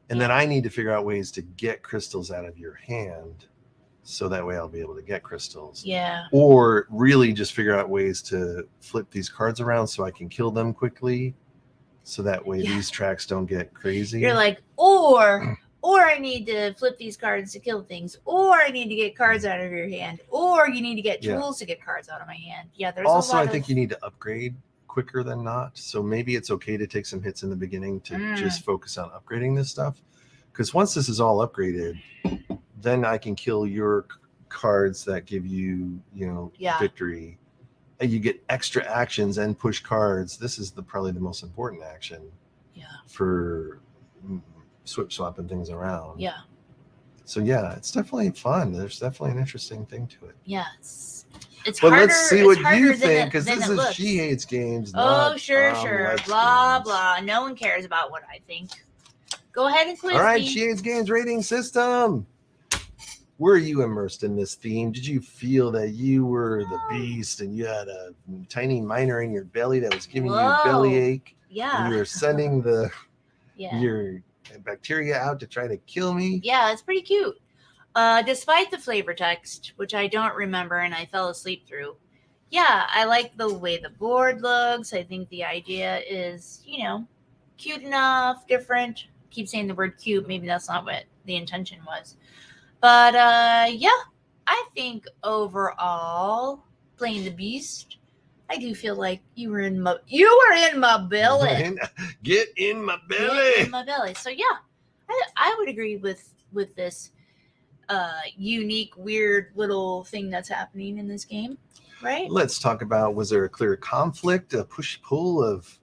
And then I need to figure out ways to get crystals out of your hand, so that way I'll be able to get crystals. Yeah. Or really just figure out ways to flip these cards around so I can kill them quickly, so that way Yeah. these tracks don't get crazy. You're like, or I need to flip these cards to kill things, or I need to get cards out of your hand, or you need to get Yeah. tools to get cards out of my hand. Yeah, there's Also, a lot I think of, you need to upgrade quicker than not. So maybe it's okay to take some hits in the beginning to just focus on upgrading this stuff. Because once this is all upgraded, then I can kill your cards that give you, Yeah. victory. And you get extra actions and push cards. This is probably the most important action Yeah. for swapping things around. Yeah. So yeah, it's definitely fun. There's definitely an interesting thing to it. Yeah. It's But harder. let's see it's what harder you than think, it- because than this it is looks. She Hates Games. Oh, not sure. Let's Blah, Games. blah. No one cares about what I think. Go ahead and quiz All right, me. She Hates Games rating system. Were you immersed in this theme? Did you feel that you were the beast and you had a tiny miner in your belly that was giving you a Whoa. bellyache? Yeah. And you were sending Yeah. your bacteria out to try to kill me? Yeah, it's pretty cute. Despite the flavor text, which I don't remember and I fell asleep through. Yeah, I like the way the board looks. I think the idea is, cute enough, different. Keep saying the word cute. Maybe that's not what the intention was. But yeah, I think overall, playing the beast, I do feel like you were in my belly. Get in my Yeah, belly. in my belly. So yeah, I would agree with this unique, weird little thing that's happening in this game, right? Let's talk about, was there a clear conflict, a push-pull of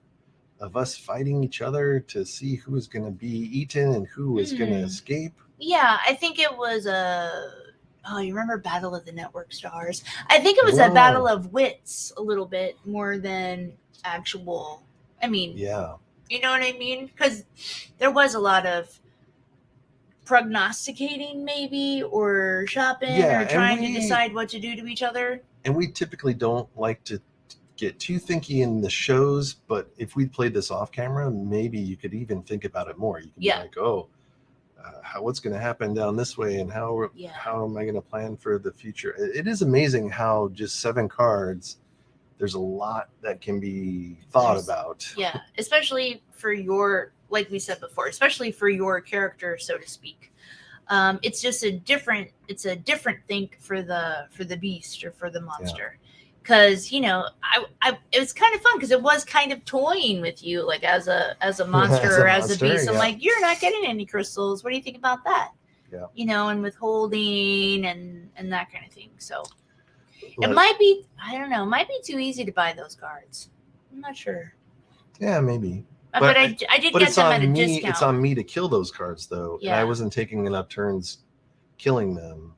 us fighting each other to see who was going to be eaten and who was going to escape? Yeah, I think it was you remember Battle of the Network Stars? I think it was a Whoa. battle of wits a little bit more than actual. I mean, Yeah. you know what I mean? Because there was a lot of prognosticating maybe, or shopping, Yeah, or and trying to we- decide what to do to each other. And we typically don't like to get too thinky in the shows, but if we played this off camera, maybe you could even think about it more. You could Yeah. be like, oh, what's going to happen down this way, and how Yeah. am I going to plan for the future? It is amazing how just 7 cards, there's a lot that can be thought There's- about. Yeah, especially for your, like we said before, especially for your character, so to speak. It's just a different think for the beast or for the monster. Because I it was kind of fun because it was kind of toying with you, like as a monster As a or as a monster, beast. I'm yeah. like, you're not getting any crystals. What do you think about that? Yeah. And withholding and that kind of thing. So Like, it might be, I don't know, it might be too easy to buy those cards. I'm not sure. yeah, maybe. But I did But get it's them at on a me. discount. It's on me to kill those cards, though, and I Yeah. wasn't taking enough turns killing them.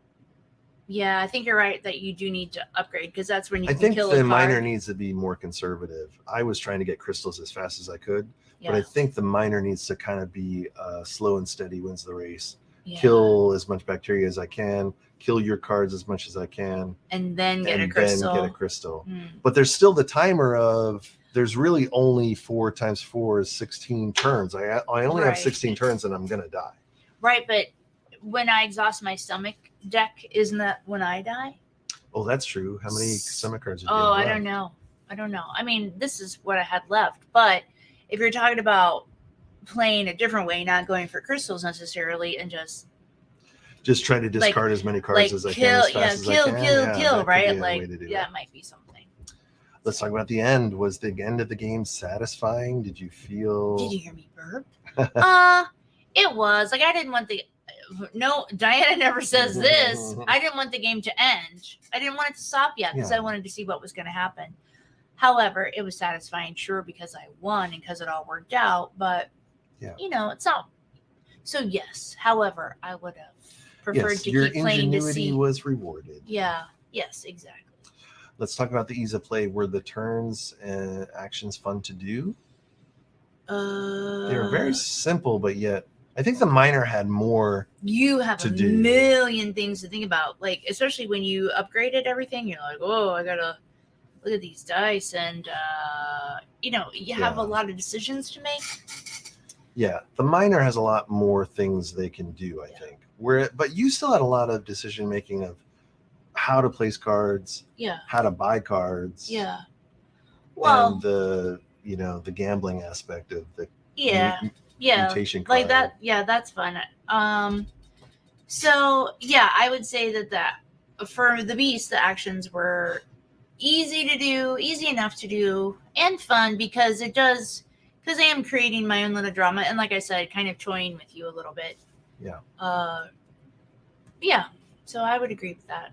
Yeah, I think you're right that you do need to upgrade because that's when you I can think kill the a miner card. needs to be more conservative. I was trying to get crystals as fast as I could, Yeah. but I think the miner needs to kind of be slow and steady, wins the race. Yeah. Kill as much bacteria as I can, kill your cards as much as I can, and then get a and crystal. then get a crystal. Hmm. But there's still the timer of there's really only 4 times 4 is 16 turns. I only have Right. 16 turns and I'm gonna die. Right, but when I exhaust my stomach deck, isn't that when I die? Oh, that's true. How many stomach cards are you Oh, I don't know. I mean, this is what I had left. But if you're talking about playing a different way, not going for crystals necessarily, and just try to discard as many cards as I can as fast as I can. kill, that could right? be a way Like, to do yeah, it. it might be something. Let's talk about the end. Was the end of the game satisfying? Did you feel? Did you hear me burp? It was like I didn't want the. No, Diana never says this. I didn't want the game to end. I didn't want it to stop yet because Yeah. I wanted to see what was going to happen. However, it was satisfying, sure, because I won and because it all worked out. But Yeah. it's not. So yes. However, I would have preferred Yes, to your keep playing to ingenuity see. was rewarded. Yeah. Yes. Exactly. Let's talk about the ease of play. Were the turns and actions fun to do? They were very simple, but yet I think the miner had more. You have to a do. million things to think about, like especially when you upgraded everything. You're like, oh, I gotta look at these dice, and you have Yeah. a lot of decisions to make. Yeah, the miner has a lot more things they can do, I think. But you still had a lot of decision making of how to place cards, Yeah, how to buy cards, yeah. Well, and the gambling aspect of the yeah, mutation card. like that. Yeah, that's fun. So yeah, I would say that for the beast, the actions were easy to do, easy enough to do, and fun because I am creating my own little drama, and like I said, kind of toying with you a little bit. Yeah. Yeah. So I would agree with that.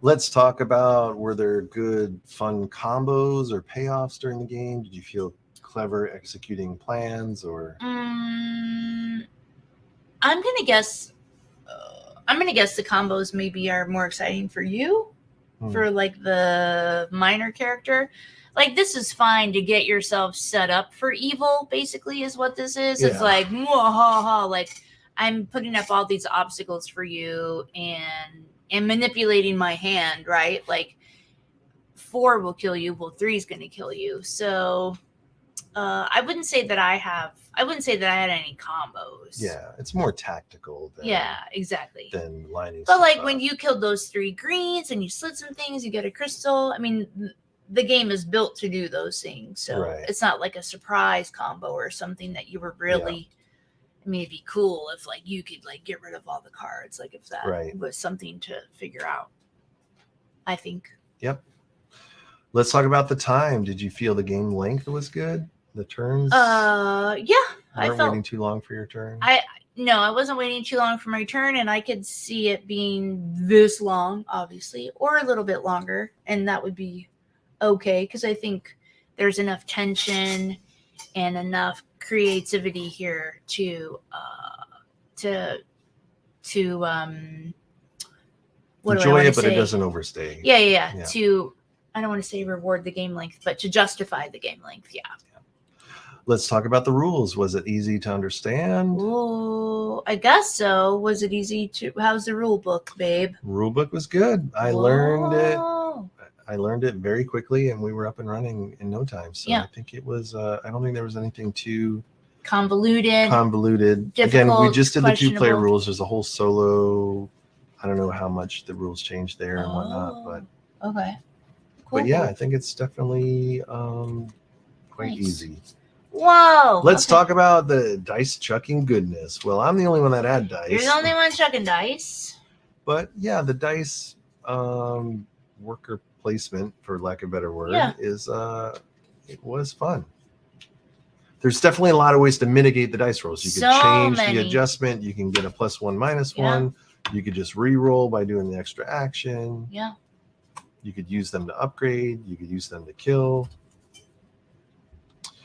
Let's talk about, were there good fun combos or payoffs during the game? Did you feel clever executing plans or? I'm gonna guess. The combos maybe are more exciting for you, for like the minor character. Like this is fine to get yourself set up for evil. Basically, is what this is. Yeah. It's like, mwahaha, like I'm putting up all these obstacles for you and manipulating my hand, right? Like 4 will kill you, well 3 is going to kill you. So I wouldn't say that I had any combos. Yeah, it's more tactical than, exactly. than lining But stuff like up. when you killed those 3 greens and you slid some things, you get a crystal. I mean, the game is built to do those things. So Right. it's not like a surprise combo or something that you were really. I mean, it'd be cool if like you could like get rid of all the cards, like if that Right. was something to figure out. I think. Yep. Let's talk about the time. Did you feel the game length was good? The turns? Yeah, You I weren't felt. waiting too long for your turn. No, I wasn't waiting too long for my turn, and I could see it being this long, obviously, or a little bit longer, and that would be okay because I think there's enough tension and enough creativity here to what do I Enjoy want it, to but say? it doesn't overstay. Yeah. Yeah. To I don't want to say reward the game length, but to justify the game length. Yeah. Let's talk about the rules. Was it easy to understand? Oh, I guess so. Was it easy to? How's the rule book, babe? Rule book was good. I learned it very quickly, and we were up and running in no time. So Yeah. I think it was. I don't think there was anything too Convoluted. convoluted. Again, we difficult, just did the 2-player questionable. rules. There's a whole solo. I don't know how much the rules changed there and whatnot, but Okay. Cool, yeah, cool. I think it's definitely quite Nice. easy. Whoa. Let's okay. talk about the dice chucking goodness. Well, I'm the only one that had dice. You're the only one chucking dice. But yeah, the dice worker placement, for lack of a better word, Yeah. is it was fun. There's definitely a lot of ways to mitigate the dice rolls. You could So change many. the adjustment. You can get a +1, -1. You could just re-roll by doing the extra action. Yeah. You could use them to upgrade. You could use them to kill.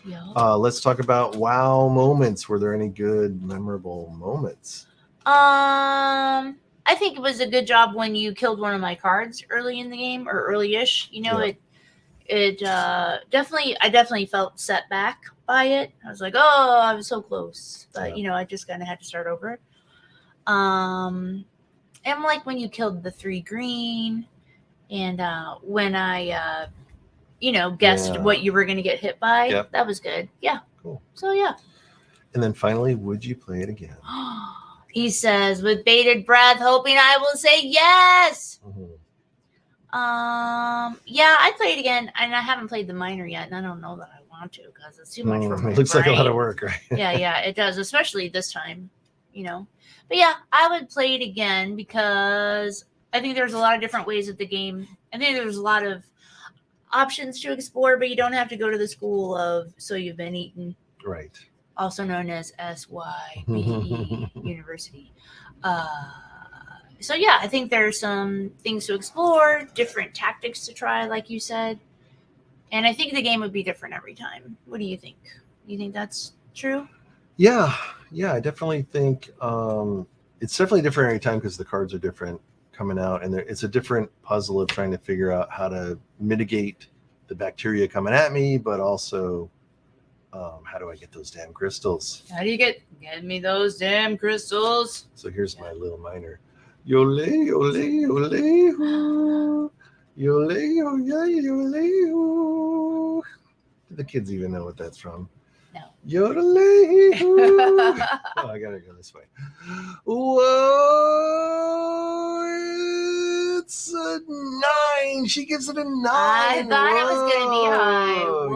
Yeah. Let's talk about wow moments. Were there any good, memorable moments? I think it was a good job when you killed one of my cards early in the game or early-ish. Yeah. It definitely felt set back by it. I was like, oh, I was so close, but Yeah. I just kind of had to start over. And like when you killed the 3 green, and when I guessed Yeah. what you were going to get hit by, Yep. that was good. Yeah. Cool. So yeah. And then finally, would you play it again? He says with bated breath, hoping I will say yes. Mhm. Yeah, I played again, and I haven't played the minor yet, and I don't know that I want to because it's too much for my It looks like a lot brain. of work, right? Yeah, it does, especially this time, But yeah, I would play it again because I think there's a lot of different ways of the game. I think there's a lot of options to explore, but you don't have to go to the school of So You've Been Eaten, Right. also known as SYBE University. So yeah, I think there's some things to explore, different tactics to try, like you said. And I think the game would be different every time. What do you think? You think that's true? Yeah, I definitely think it's definitely different every time because the cards are different coming out, and it's a different puzzle of trying to figure out how to mitigate the bacteria coming at me, but also how do I get those damn crystals? How do you get me those damn crystals? So here's my little minor. Yole, yole, yole, hoo. Yole, yole, yole, hoo. Do the kids even know what that's from? No. Yodelay, hoo. Oh, I gotta go this way. Whoa, it's a 9. She gives it a 9. I thought it was gonna be high. Whoa,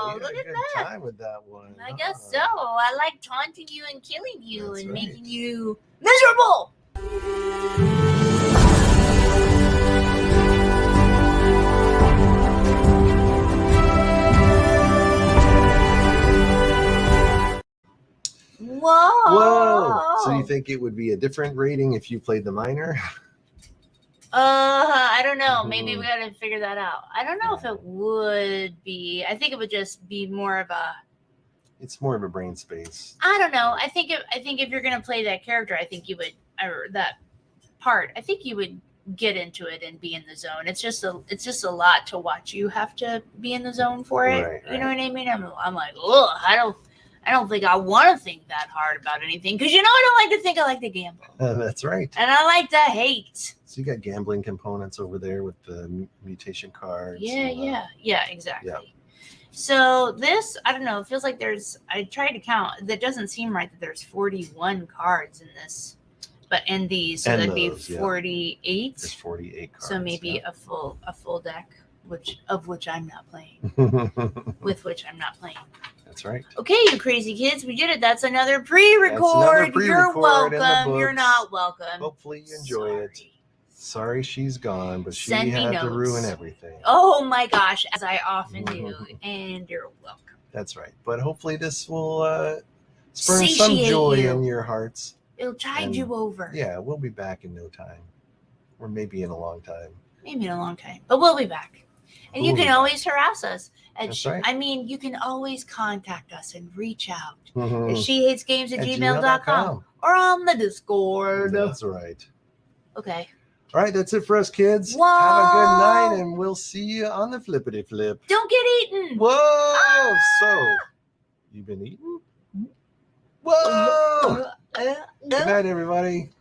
yeah, look at good that. time with that one. I guess so. I like taunting you and killing you That's and right. making you miserable. Whoa. So you think it would be a different rating if you played the minor? I don't know. Maybe we gotta figure that out. I don't know if it would be. I think it would just be more of a. It's more of a brain space. I don't know. I think if you're gonna play that character, I think you would, or that part. I think you would get into it and be in the zone. It's just a lot to watch. You have to be in the zone for it. Right, You know what I mean? I'm like, oh, I don't think I want to think that hard about anything because I don't like to think. I like to gamble. That's right. And I like to hate. So you got gambling components over there with the mutation cards. Yeah, exactly. Yeah. So this, I don't know, it feels like I tried to count. That doesn't seem right that there's 41 cards in this, but in these, so And that'd be those, yeah. 48. There's 48 cards. So maybe a full deck, of which I'm not playing. With which I'm not playing. That's right. Okay, you crazy kids, we did it. That's another pre-record. You're pre-record in the welcome. You're books. not welcome. Hopefully you enjoy it. Sorry she's gone, but she Send me had to notes. ruin everything. Oh my gosh, as I often do. And you're welcome. That's right. But hopefully this will spur some Satiate joy you. in your hearts. It'll tide And you over. Yeah, we'll be back in no time. Or maybe in a long time. Maybe in a long time, but we'll be back. And you We'll can be back. always harass us. That's right. You can always contact us and reach out Mhm. at shehatesgames@gmail.com or on the Discord. That's right. Okay. All right, that's it for us, kids. Whoa. Have a good night, and we'll see you on the flippity flip. Don't get eaten. Whoa! So, you've been eating? Whoa! Good night, everybody.